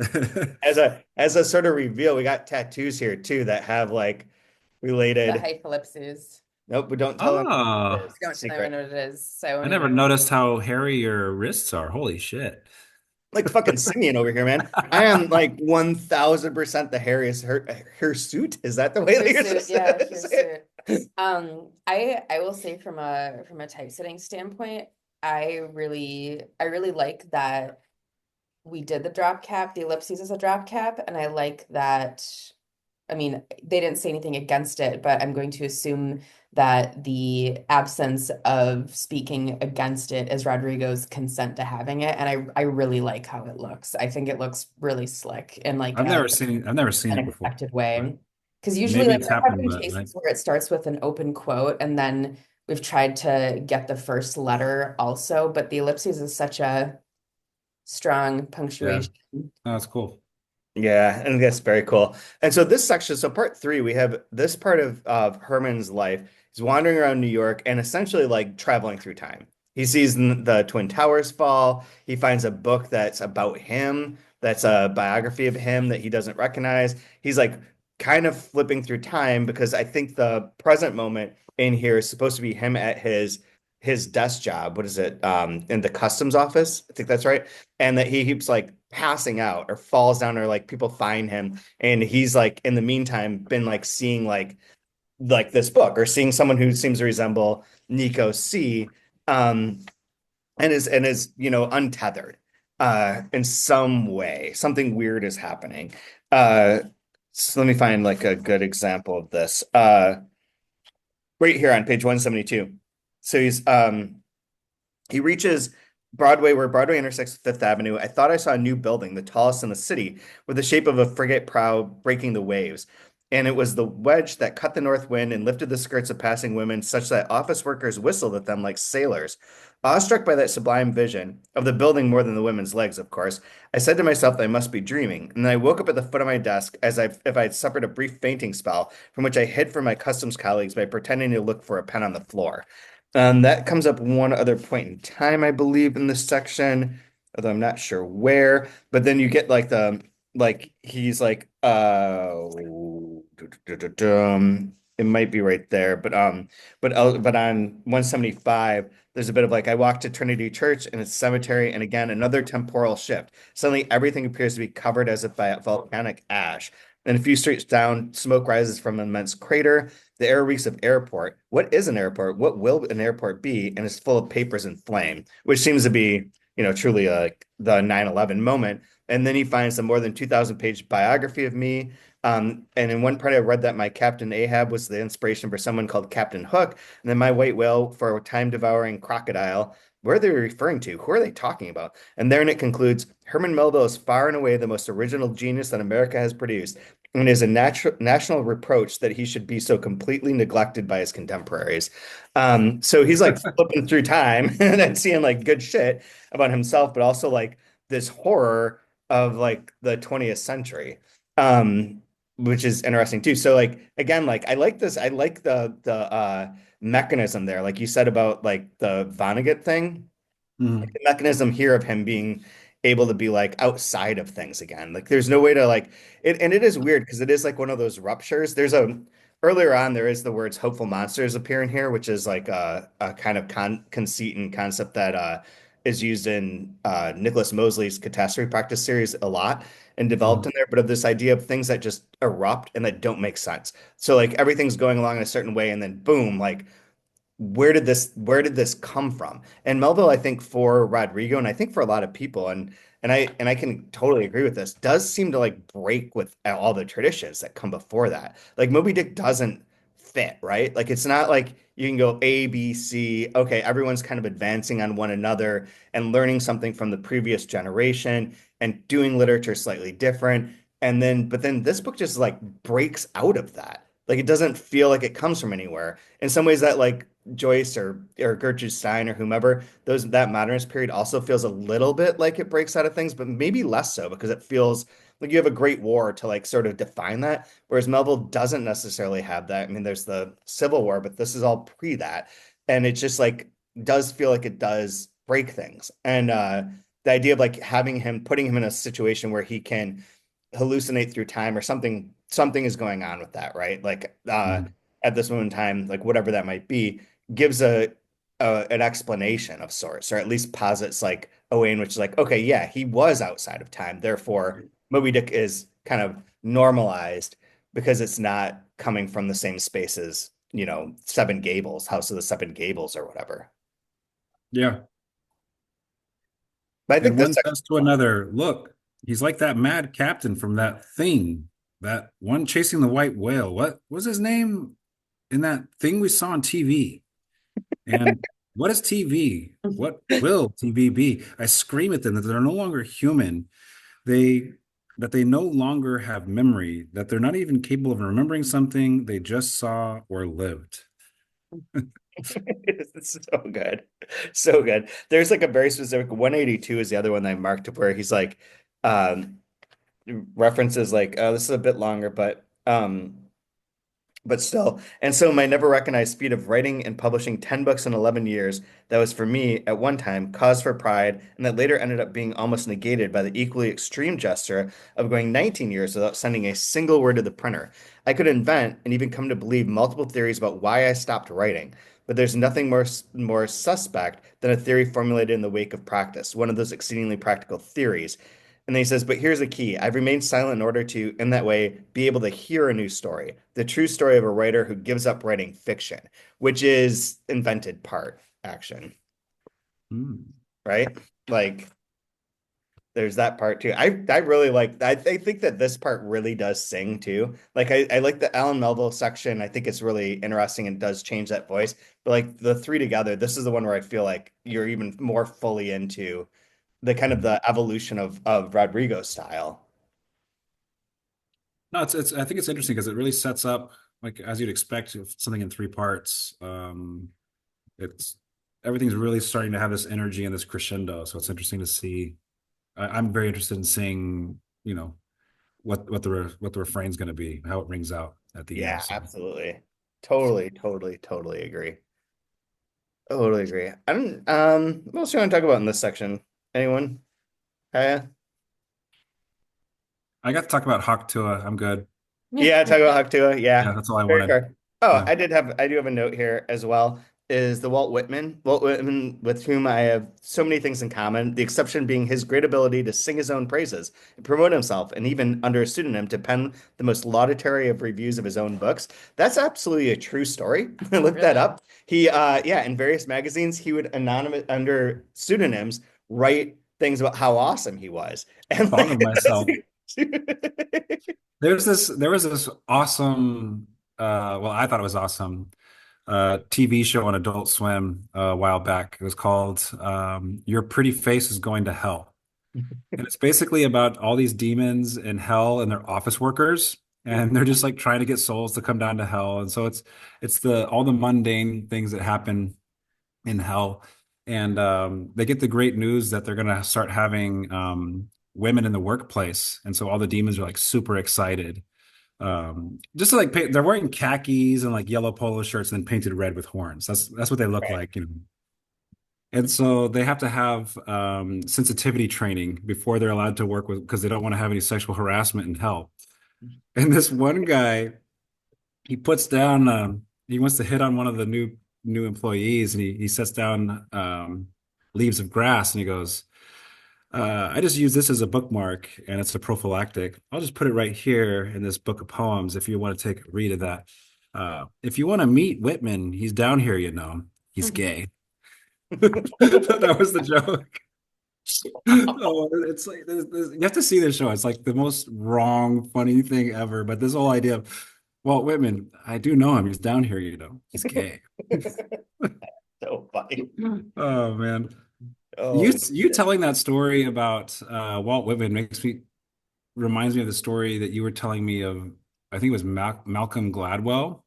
as a sort of reveal, we got tattoos here too that have like The related. hypellipses. Nope, we don't tell them what it Oh, is. I It's a don't know secret. what it is, so I I won't never even. noticed how hairy your wrists are. Holy shit. Like fucking Simeon over here, man. I am like 1000% the hairiest her suit. Is that the way that you're Hirsute, supposed yeah, to say hirsute. I will say from a typesetting standpoint, I really like that we did the drop cap, the ellipses as a drop cap, and I like that. I mean, they didn't say anything against it, but I'm going to assume that the absence of speaking against it is Rodrigo's consent to having it, and I really like how it looks. I think it looks really slick in like I've never seen it before. unexpected But way. Because usually, maybe like it's there have happened, been but cases where it starts with an open quote, and then we've tried to get the first letter also, but the ellipses is such a strong yeah. punctuation. Oh, that's cool. Yeah, and that's very cool. And so this section, so part three, we have this part of Herman's life. He's wandering around New York and essentially like traveling through time. He sees the Twin Towers fall. He finds a book that's about him, that's a biography of him that he doesn't recognize. He's like kind of flipping through time because I think the present moment in here is supposed to be him at his his desk job. What is it? In the customs office. I think that's right. And that he keeps like passing out or falls down or like people find him. And he's like in the meantime been like seeing like this book or seeing someone who seems to resemble Nico C. Um, and is untethered in some way. Something weird is happening. Uh, so let me find like a good example of this. Right here on page 172. So he reaches Broadway, where Broadway intersects with Fifth Avenue. I thought I saw a new building, the tallest in the city, with the shape of a frigate prow breaking the waves. And it was the wedge that cut the north wind and lifted the skirts of passing women, such that office workers whistled at them like sailors. Awestruck by that sublime vision of the building more than the women's legs, of course, I said to myself that I must be dreaming. And then I woke up at the foot of my desk if I had suffered a brief fainting spell, from which I hid from my customs colleagues by pretending to look for a pen on the floor. That comes up one other point in time, I believe, in this section, although I'm not sure where. But then you get like he's like it might be right there, but on 175, there's a bit of like I walked to Trinity Church and its cemetery, and again another temporal shift. Suddenly everything appears to be covered as if by volcanic ash. And a few streets down, smoke rises from an immense crater. The air reeks of airport. What is an airport? What will an airport be? And is full of papers and flame, which seems to be, truly like the 9/11 moment. And then he finds the more than 2,000-page biography of me. And in one part, I read that my Captain Ahab was the inspiration for someone called Captain Hook, and then my white whale for a time-devouring crocodile. Where are they referring to? Who are they talking about? And therein it concludes, Herman Melville is far and away the most original genius that America has produced, and it is a national reproach that he should be so completely neglected by his contemporaries. So he's like flipping through time and seeing like good shit about himself, but also like this horror of like the 20th century, which is interesting too. So like again, like I like this. I like the mechanism there, like you said about like the Vonnegut thing, like Mhm. the mechanism here of him being able to be like outside of things again. Like there's no way to like it, and it is weird because it is like one of those ruptures. There's a earlier on there is the words hopeful monsters appear in here, which is like a kind of conceit and concept that is used in Nicholas Mosley's catastrophe practice series a lot and developed Mhm. in there, but of this idea of things that just erupt and that don't make sense. So like everything's going along in a certain way, and then boom, like where did this come from? And Melville, I think for Rodrigo, and I think for a lot of people, and I can totally agree with this, does seem to like break with all the traditions that come before that. Like Moby Dick doesn't fit, right? Like it's not like you can go A, B, C. Okay, everyone's kind of advancing on one another and learning something from the previous generation and doing literature slightly different. But then this book just like breaks out of that. Like it doesn't feel like it comes from anywhere. In some ways, that like Joyce or Gertrude Stein or whomever, that modernist period also feels a little bit like it breaks out of things, but maybe less so because it feels like you have a great war to like sort of define that. Whereas Melville doesn't necessarily have that. I mean, there's the Civil War, but this is all pre that. And it just like does feel like it does break things. And the idea of like putting him in a situation where he can hallucinate through time or something is going on with that, right? Like Mhm. at this moment in time, like whatever that might be, gives an explanation of sorts, or at least posits like a way in which like, okay, yeah, he was outside of time. Therefore, Moby Dick is kind of normalized because it's not coming from the same spaces, Seven Gables, House of the Seven Gables or whatever. Yeah. But I think And this one section says to another, look, he's like that mad captain from that thing, that one chasing the white whale. What was his name in that thing we saw on TV? And what is TV? What will TV be? I scream at them that they're no longer human. They that they no longer have memory, that they're not even capable of remembering something they just saw or lived. it's so good. So good. There's like a very specific 182 is the other one that I marked up where he's like um references like this is a bit longer, but still. And so my never recognized feat of writing and publishing 10 books in 11 years, that was for me at one time cause for pride, and that later ended up being almost negated by the equally extreme gesture of going 19 years without sending a single word to the printer. I could invent and even come to believe multiple theories about why I stopped writing. but there's nothing more suspect than a theory formulated in the wake of practice, one of those exceedingly practical theories. And then he says, but here's the key. I've remained silent in order to, in that way, be able to hear a new story, the true story of a writer who gives up writing fiction, which is invented part action, Hmm. right? Like there's that part too. I really like I think that this part really does sing too. Like I like the Alan Melvill section. I think it's really interesting and does change that voice. But like the three together, this is the one where I feel like you're even more fully into the kind of the evolution of Rodrigo's style. No, it's I think it's interesting because it really sets up like as you'd expect if something in three parts. It's everything's really starting to have this energy and this crescendo. So it's interesting to see. I'm very interested in seeing, what the refrain's going to be, how it rings out at the end. Yeah, So absolutely. Totally agree. Totally agree. I don't what else do you want to talk about in this section? Anyone? Kaya? I got to talk about Hawk Tuah. I'm good. Yeah, talk about Hakutua. Yeah, Yeah, that's all I very wanted. fair. Oh, Yeah. I do have a note here as well. Is the Walt Whitman, with whom I have so many things in common. The exception being his great ability to sing his own praises, promote himself, and even under a pseudonym to pen the most laudatory of reviews of his own books. That's absolutely a true story. I looked that Really? up. Yeah, in various magazines, he would anonymous under pseudonyms write things about how awesome he was, and Thought like of that's. myself. There was this awesome, well, I thought it was awesome, TV show on Adult Swim a while back. It was called Your Pretty Face is Going to Hell. And it's basically about all these demons in hell and they're office workers. And they're just like trying to get souls to come down to hell. And so it's the all the mundane things that happen in hell. And they get the great news that they're gonna start having women in the workplace. And so all the demons are like super excited. Just to like they're wearing khakis and like yellow polo shirts and then painted red with horns. That's what they look Right. like. And so they have to have sensitivity training before they're allowed to work with because they don't want to have any sexual harassment in hell. And this one guy, he puts down he wants to hit on one of the new employees and he sets down leaves of grass and he goes, I just use this as a bookmark and it's a prophylactic. I'll just put it right here in this book of poems if you want to take a read of that. If you want to meet Whitman, he's down here, he's gay. That was the joke. Oh, it's like you have to see this show. It's like the most wrong, funny thing ever. But this whole idea of Walt Whitman, I do know him. He's down here, he's gay. So funny. Oh man, you Oh, you telling that story about Walt Whitman reminds me of the story that you were telling me of. I think it was Malcolm Gladwell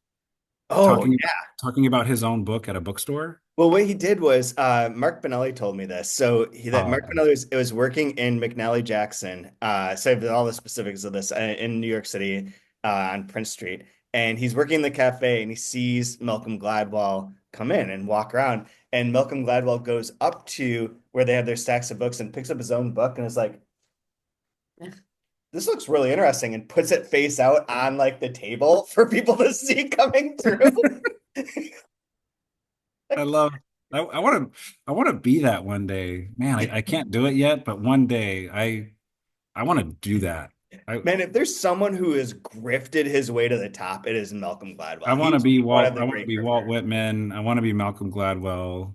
oh talking yeah. talking about his own book at a bookstore. Well, what he did was Mark Benelli told me this. So that Oh, Mark okay. Benelli was working in McNally Jackson. So I have all the specifics of this in New York City on Prince Street, and he's working in the cafe and he sees Malcolm Gladwell come in and walk around, and Malcolm Gladwell goes up to where they have their stacks of books and picks up his own book and is like, "This looks really interesting," and puts it face out on like the table for people to see coming through. I love. I want to be that one day, man. I can't do it yet, but one day I want to do that. I Man, if there's someone who has grifted his way to the top, it is Malcolm I Gladwell. want to He's be one of Walt. the I want to great be Walt grifters. Whitman. I want to be Malcolm Gladwell.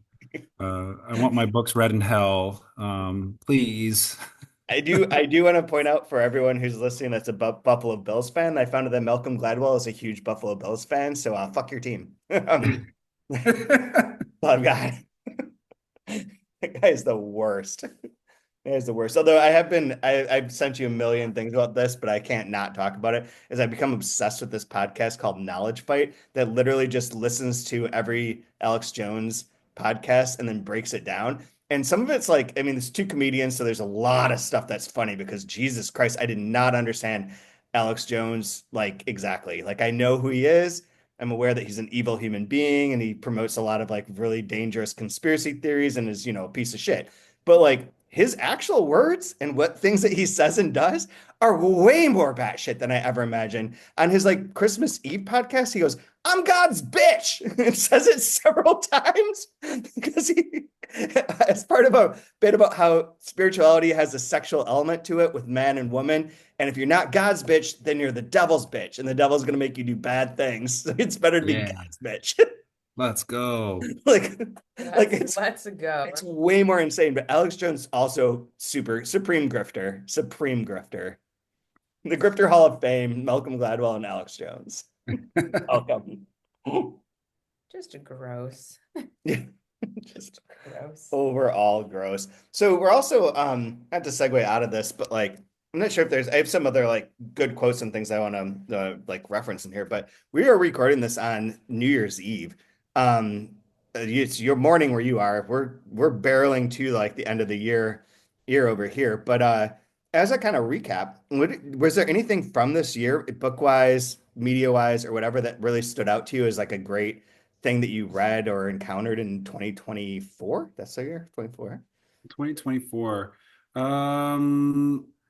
I want my books read in hell. Please. I do want to point out for everyone who's listening that's a Buffalo Bills fan, I found out that Malcolm Gladwell is a huge Buffalo Bills fan, so fuck your team. Love guy. That guy is the worst. It's the worst. Although I've sent you a million things about this, but I can't not talk about it. Is I've become obsessed with this podcast called Knowledge Fight that literally just listens to every Alex Jones podcast and then breaks it down. And some of it's like, I mean, there's two comedians, so there's a lot of stuff that's funny because Jesus Christ, I did not understand Alex Jones like exactly. Like I know who he is. I'm aware that he's an evil human being and he promotes a lot of like really dangerous conspiracy theories and is, a piece of shit. But like his actual words and what things that he says and does are way more batshit than I ever imagined. On his like Christmas Eve podcast, he goes, "I'm God's bitch," and says it several times because he, as part of a bit about how spirituality has a sexual element to it with man and woman. And if you're not God's bitch, then you're the devil's bitch, and the devil's going to make you do bad things. So it's better to be Yeah. God's bitch. Let's go. like, Let's go. it's way more insane. But Alex Jones also supreme grifter, supreme grifter. The Grifter Hall of Fame, Malcolm Gladwell and Alex Jones. Welcome. Just gross. Yeah. Just Gross. overall gross. So we're also not to segue out of this, but like I'm not sure if I have some other like good quotes and things I want to like reference in here, but we are recording this on New Year's Eve. It's your morning where you are. We're barreling to like the end of the year over here. But as a kind of recap, was there anything from this year, book wise, media wise, or whatever, that really stood out to you as like a great thing that you read or encountered in 2024? That's the year, 24. 2024.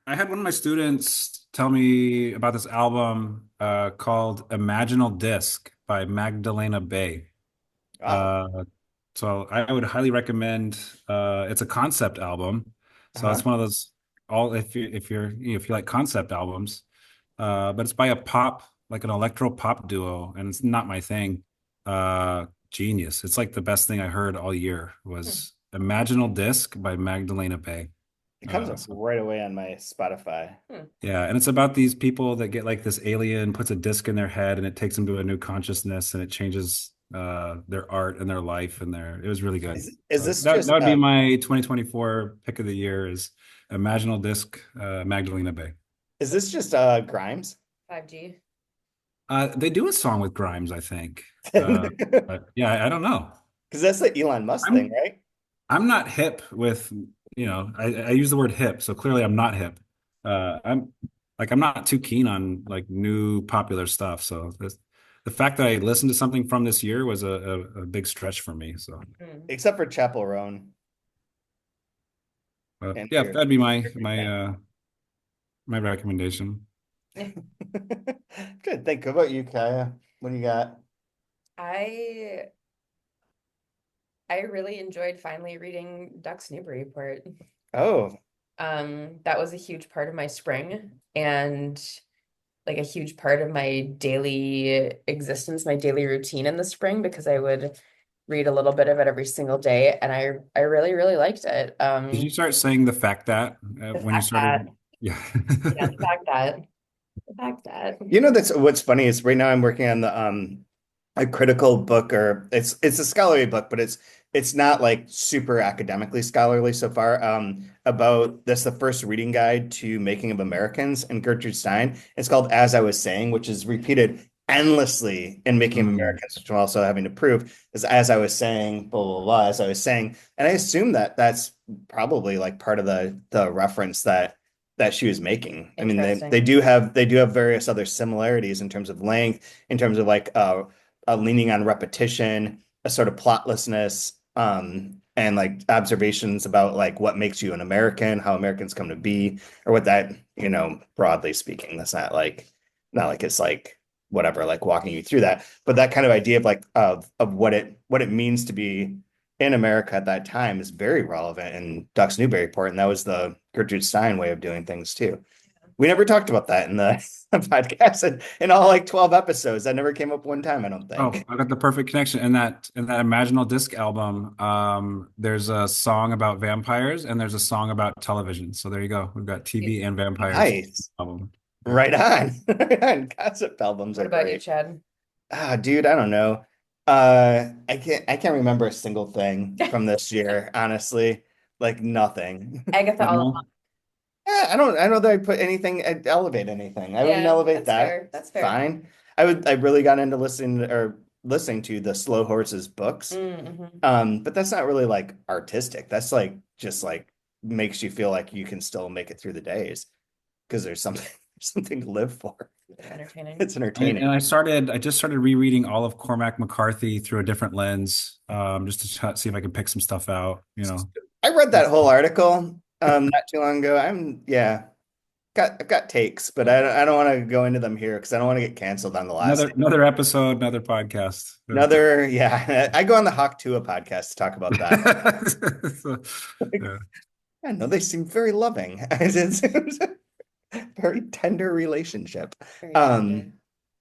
I had one of my students tell me about this album called Imaginal Disc by Magdalena Bay. Wow. So I would highly recommend. It's a concept album, so it's Uh-huh. one of those all if you like concept albums, but it's by a pop like an electro pop duo, and it's not my thing. Genius! It's like the best thing I heard all year was Imaginal Disc by Magdalena Bay. It comes up So right away on my Spotify. yeah, and it's about these people that get like this alien puts a disc in their head and it takes them to a new consciousness and it changes their art and their life and it was really good. Is So this that just would be my 2024 pick of the year is Imaginal Disc Magdalena Bay. is this just Grimes? 5G. They do a song with Grimes, I think. Because But yeah, I don't know. that's the Elon Musk thing, I'm right? I'm not hip with, I use the word hip, so clearly I'm not hip. I'm not too keen on like new popular stuff. So the fact that I listened to something from this year was a big stretch for me. So Except for Chapel Roan and yeah, your that'd be my thing. my recommendation. Good. Think about you, Kaya. What do you got? I I really enjoyed finally reading Duck's Newburyport. Oh, That was a huge part of my spring and like a huge part of my daily existence, my daily routine in the spring because I would read a little bit of it every single day and I really, really liked it. Did you start saying the fact that The when you fact that, started? Yeah. yeah, the fact that. that's what's funny is right now I'm working on the a critical book, or it's a scholarly book, but it's not like super academically scholarly so far. About this, the first reading guide to Making of Americans and Gertrude Stein. It's called As I Was Saying, which is repeated endlessly in Making of Mm. Americans, which I'm also having to prove is as I was saying, blah blah blah, as I was saying, and I assume that that's probably like part of the reference that she was making. I mean, they Interesting. do have various other similarities in terms of length, in terms of like leaning on repetition, a sort of plotlessness, and like observations about like what makes you an American, how Americans come to be, or what that, broadly speaking, that's not like it's like whatever, like walking you through that, but that kind of idea of like of what it means to be in America at that time is very relevant in Ducks Newburyport, and that was the Gertrude Stein way of doing things too. We never talked about that in the podcast, and in all like 12 episodes. That never came up one time, I don't Oh, think. I got the perfect connection. In that Imaginal Disc album, there's a song about vampires and there's a song about television. So there you go. We've got TV and vampires Nice. album. Yeah. Right on. Right on. Concept albums What are about you, great. Chad? Ah, dude, I don't know. I can't remember a single thing from this year, honestly. Like nothing. Agatha all Minimal. along. Yeah, I don't know that I put anything, I'd elevate anything. I wouldn't Yeah, elevate that's that. fair. That's fair. Fine. I really got into listening to the Slow Horses books. Mm-hmm. But that's not really like artistic. That's like just like makes you feel like you can still make it through the days because there's something to live for. Entertaining. It's And entertaining. I just started rereading all of Cormac McCarthy through a different lens, just to see if I can pick some stuff out. I read that That's whole article. Not too long ago. I've got takes, but I don't want to go into them here because I don't want to get canceled on the last Another thing. another episode, another podcast. Another, yeah, I go on the Hawk Tua podcast to talk about that. So, yeah. I know they seem very loving. It's a very tender relationship. Very tender. Um,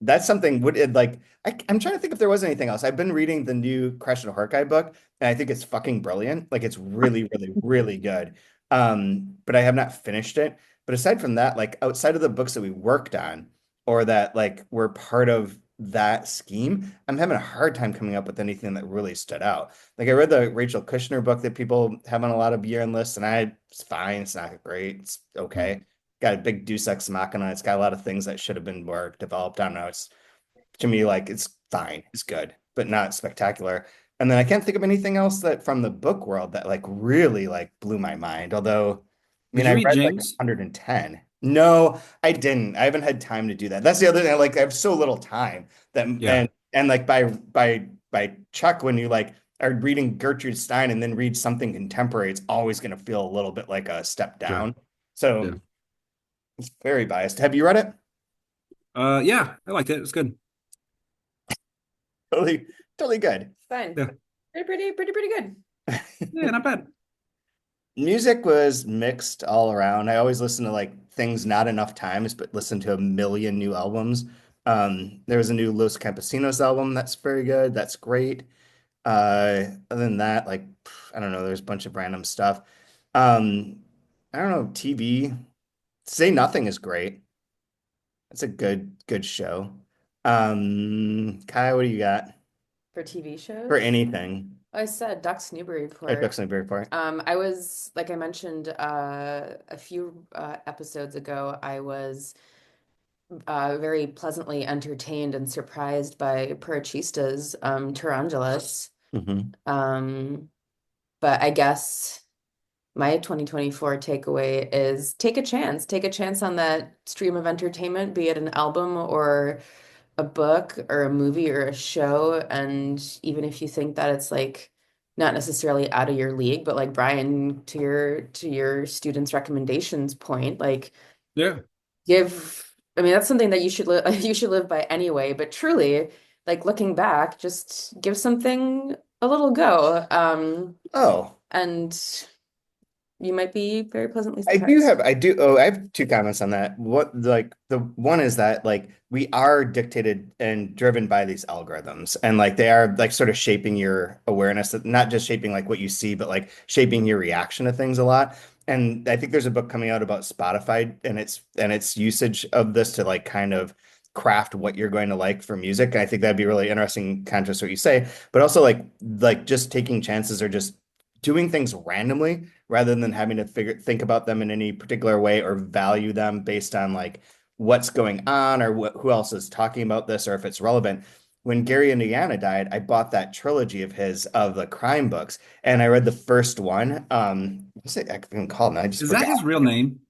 that's something would it like I'm trying to think if there was anything else. I've been reading the new Crash and Horkai book, and I think it's fucking brilliant. Like it's really, really, really good. But I have not finished it. But aside from that, like outside of the books that we worked on or that like were part of that scheme, I'm having a hard time coming up with anything that really stood out. Like I read the Rachel Kushner book that people have on a lot of year-end lists, and it's fine. It's not great. It's okay. Got a big Deus Ex Machina. It's got a lot of things that should have been more developed. I don't know. It's to me like it's fine. It's good, but not spectacular. And then I can't think of anything else that from the book world that like really like blew my mind. Although, I Did mean, you I read read like James? 110. No, I didn't. I haven't had time to do that. That's the other thing. Like I have so little time that Yeah, and like by Chuck, when you like are reading Gertrude Stein and then read something contemporary, it's always going to feel a little bit like a step sure. down. Yeah. So it's very biased. Have you read it? Yeah, I liked it. It was good. Totally, totally good. Fine. Yeah. Pretty good. Yeah, not bad. Music was mixed all around. I always listen to like things not enough times, but listen to a million new albums. There was a new Los Campesinos album that's very good. That's great. Other than that, like I don't know, there's a bunch of random stuff. I don't know, TV. Say Nothing is great. It's a good show. Kai, what do you got For TV for shows? anything? I said Ducks Red Newburyport. Ducks and Report. I was, like I mentioned a few episodes ago, I was very pleasantly entertained and surprised by Purachista's Tarantulas. Hmm. Um, but I guess my 2024 takeaway is take a chance. Take a chance on that stream of entertainment, be it an album or a book or a movie or a show. And even if you think that it's like not necessarily out of your league, but like Brian, to your students' recommendations point, like Yeah. give, I mean, that's something that you should live you should live by anyway, but truly, like looking back, just give something a little go. Oh. And you might be very pleasantly surprised. I do. Oh, I have two comments on that. What, like, the one is that, like, we are dictated and driven by these algorithms, and like, they are like sort of shaping your awareness, not just shaping like what you see, but like shaping your reaction to things a lot. And I think there's a book coming out about Spotify and its usage of this to like kind of craft what you're going to like for music. And I think that'd be really interesting, contrast what you say, but also like just taking chances or just doing things randomly rather than having to think about them in any particular way or value them based on like what's going on or who else is talking about this or if it's relevant. When Gary Indiana died, I bought that trilogy of his of the crime books, and I read the first one. What's it even called? Now I just Is that forgot. his real name?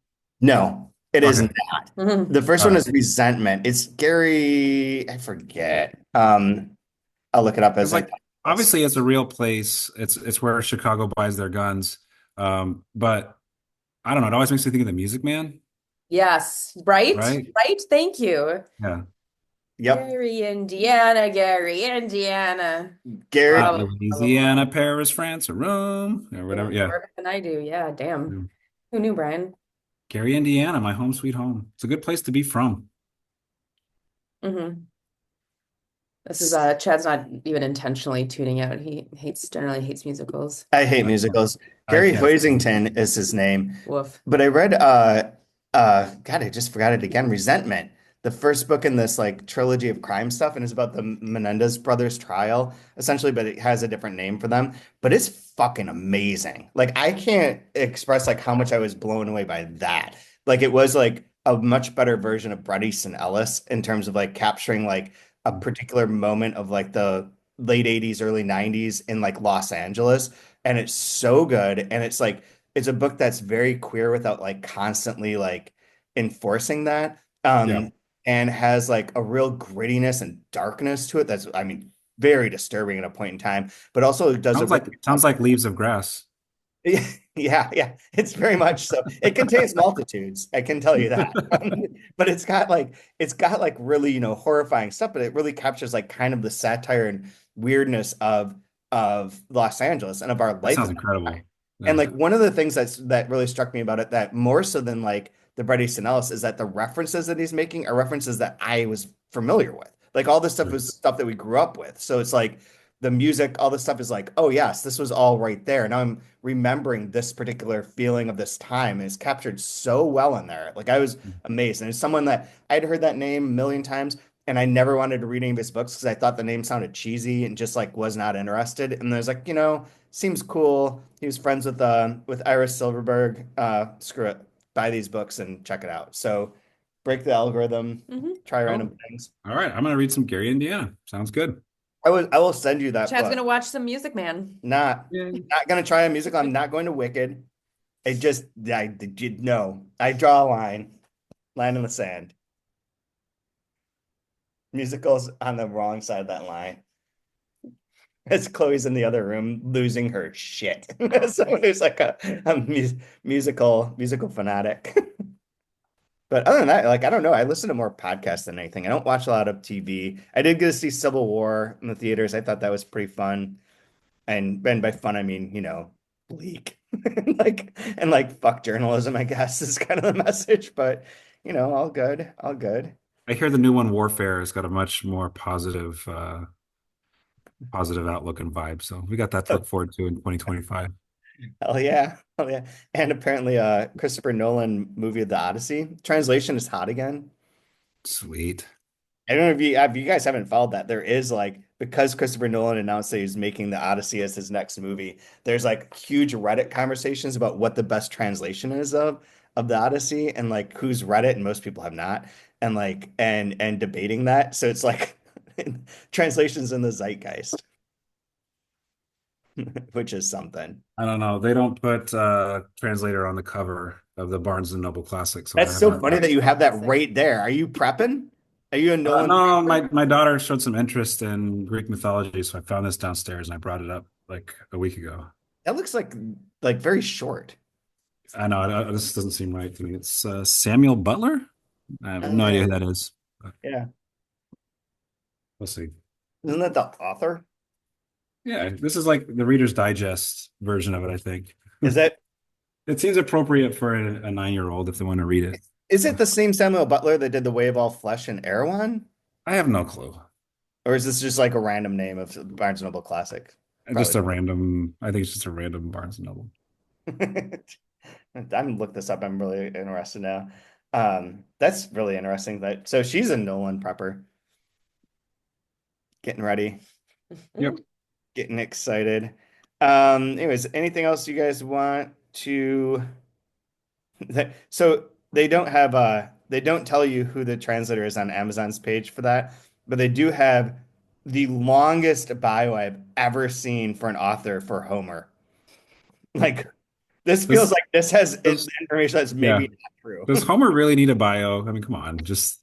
No, it is Okay. not. Mhm. The first All one right. is Resentment. It's Gary, I forget. I'll look it up Because as I like talk this. obviously it's a real place. It's where Chicago buys their guns. But I don't know. It always makes me think of the Music Man, Yes, right? right? Right? Thank you. Yeah. Yep, Gary, Indiana. Gary. Blah, blah, blah, blah, Louisiana, Paris, France, or Rome, or blah. whatever. Even Yeah. more than I do. Yeah, damn. Yeah. Who knew, Brian? Gary, Indiana, my home sweet home. It's a good place to be from. Hmm. This is Chad's not even intentionally tuning out. He generally hates musicals. I hate I can't. musicals. I Gary can't. Hoisington is his name. Woof. But I read God, I just forgot it again. Resentment, the first book in this like trilogy of crime stuff, and it's about the Menendez brothers trial, essentially, but it has a different name for them. But it's fucking amazing. Like I can't express like how much I was blown away by that. Like it was like a much better version of Bret Easton Ellis in terms of like capturing like a particular moment of like the late 80s, early 90s in like Los Angeles. And it's so good. And it's like it's a book that's very queer without like constantly like enforcing that. Yeah. And has like a real grittiness and darkness to it that's, I mean, very disturbing at a point in time, but also does a really Sounds like Leaves of Grass. Yeah. It's very much so. It contains multitudes, I can tell you that. But it's got like really, horrifying stuff, but it really captures like kind of the satire and weirdness of Los Angeles and of our That life sounds at that time. incredible. And Yeah. like one of the things that really struck me about it, that more so than like the Bret Easton Ellis, is that the references that he's making are references that I was familiar with. Like all this stuff was stuff that we grew up with. So it's like the music, all this stuff is like, oh yes, this was all right there. Now I'm remembering this particular feeling of this time, and it's captured so well in there. Like I was amazed. And it's someone that I'd heard that name a million times, and I never wanted to read any of his books because I thought the name sounded cheesy and just like was not interested. And there's like, seems cool. He was friends with Iris Silverberg. Screw it. Buy these books and check it out. So break the algorithm, try Oh, random things. all right. I'm gonna read some Gary, Indiana. Sounds good. I will send you that Chad's book. gonna watch some Music Man. Not Yeah. not gonna try a musical. I'm not going to Wicked. It just I did no. I draw a line in the sand. Musicals on the wrong side of that line. As Chloe's in the other room losing her shit. Someone who's like a musical fanatic. But other than that, like I don't know. I listen to more podcasts than anything. I don't watch a lot of TV. I did get to see Civil War in the theaters. I thought that was pretty fun. And by fun, I mean, bleak. Like fuck journalism, I guess, is kind of the message. But all good, all good. I hear the new one, Warfare, has got a much more positive outlook and vibe. So we got that to look forward to in 2025. Hell yeah. Hell yeah. And apparently Christopher Nolan movie of The Odyssey. Translation is hot again. Sweet. I don't know if you guys haven't followed that. There is like, because Christopher Nolan announced that he's making The Odyssey as his next movie, there's like huge Reddit conversations about what the best translation is of The Odyssey, and like who's read it and most people have not, and like and debating that. So it's like translations in the zeitgeist, which is something. I don't know. They don't put translator on the cover of the Barnes and Noble Classic, so I That's so haven't. funny that you have that right there. Are you prepping? Are you a Nolan No, prepper? my daughter showed some interest in Greek mythology, so I found this downstairs and I brought it up like a week ago. That looks like very short. I know this doesn't seem right to me. It's Samuel Butler. I have no idea Yeah. who that is. But Yeah. we'll see. Isn't that the author? Yeah, this is like the Reader's Digest version of it, I think. Is that It seems appropriate for a 9-year-old if they want to read it. is it the same Samuel Butler that did The Way of All Flesh and Erewhon? I have no clue. Or is this just like a random name of Barnes and Noble classic? Just a Probably random, I think it's just a random Barnes and Noble. both. I'm gonna look this up. I'm really interested now. That's really interesting that so she's a Nolan prepper. Getting ready, Yep. getting excited. Anyways, anything else you guys want to so they don't tell you who the translator is on Amazon's page for that, but they do have the longest bio I've ever seen for an author for Homer. Like this feels This, like this has this, information that's yeah. maybe not true. Does Homer really need a bio? I mean, come on, just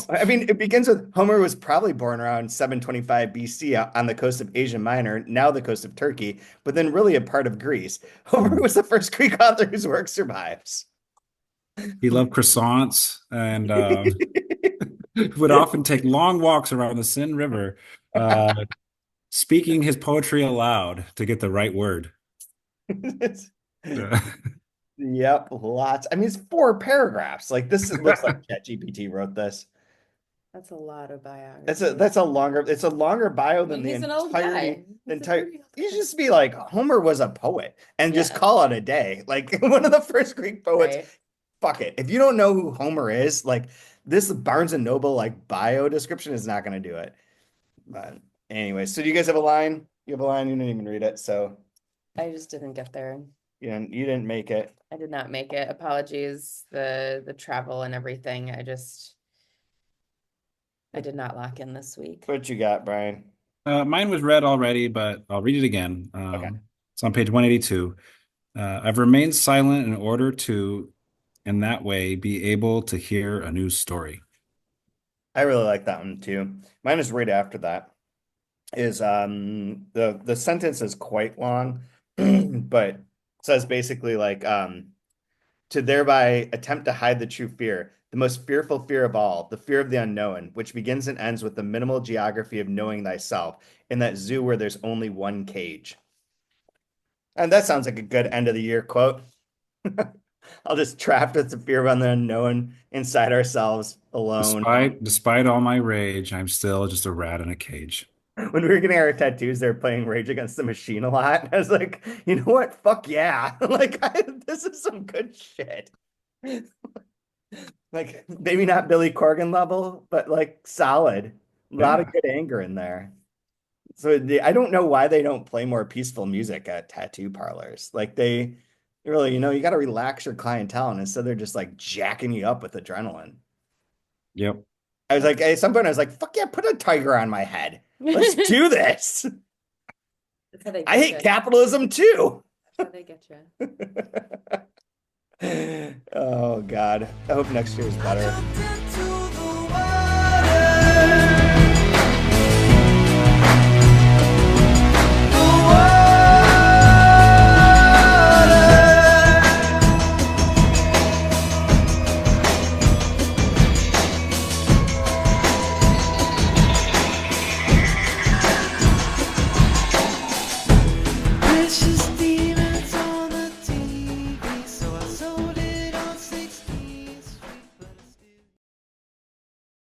I mean, it begins with Homer was probably born around 725 BC on the coast of Asia Minor, now the coast of Turkey, but then really a part of Greece. Homer was the first Greek author whose work survives. he loved croissants and would often take long walks around the Seine River, uh, speaking his poetry aloud to get the right word. Yeah. Yep, lots. I mean, it's 4 paragraphs. Like this looks like ChatGPT wrote this. That's a lot of biography. It's a longer bio I than mean, the he's an old entirety. guy. The He's a entire very old you guy. just be like Homer was a poet and just Yeah. call it a day. Like one of the first Greek poets. Right. Fuck it. If you don't know who Homer is, like this Barnes and Noble like bio description is not gonna do it. But anyway, so do you guys have a line? You have a line, you didn't even read it, so I just didn't get there. you didn't make it. I did not make it. Apologies. The travel and everything. I did not lock in this week. What you got, Brian? Mine was read already, but I'll read it again. Okay. It's on page 182. I've remained silent in order to, in that way, be able to hear a new story. I really like that one too. Mine is right after that. Is the sentence is quite long, but says basically like to thereby attempt to hide the true fear, the most fearful fear of all, the fear of the unknown, which begins and ends with the minimal geography of knowing thyself in that zoo where there's only one cage. And that sounds like a good end of the year quote. I'll just trapped with the fear of the unknown inside ourselves alone. Despite all my rage, I'm still just a rat in a cage. When we were getting our tattoos, they were playing Rage Against the Machine a lot. I was like, you know what? Fuck yeah. Like, this is some good shit. Like, maybe not Billy Corgan level, but like solid. A lot of good anger in there. So I don't know why they don't play more peaceful music at tattoo parlors. Like, they really, you got to relax your clientele. And instead, they're just like jacking you up with adrenaline. Yep. I was like, at some point, I was like, fuck yeah, put a tiger on my head. Let's do this. That's how they I get hate you. capitalism too. That's how they get you. Oh God. I hope next year is better.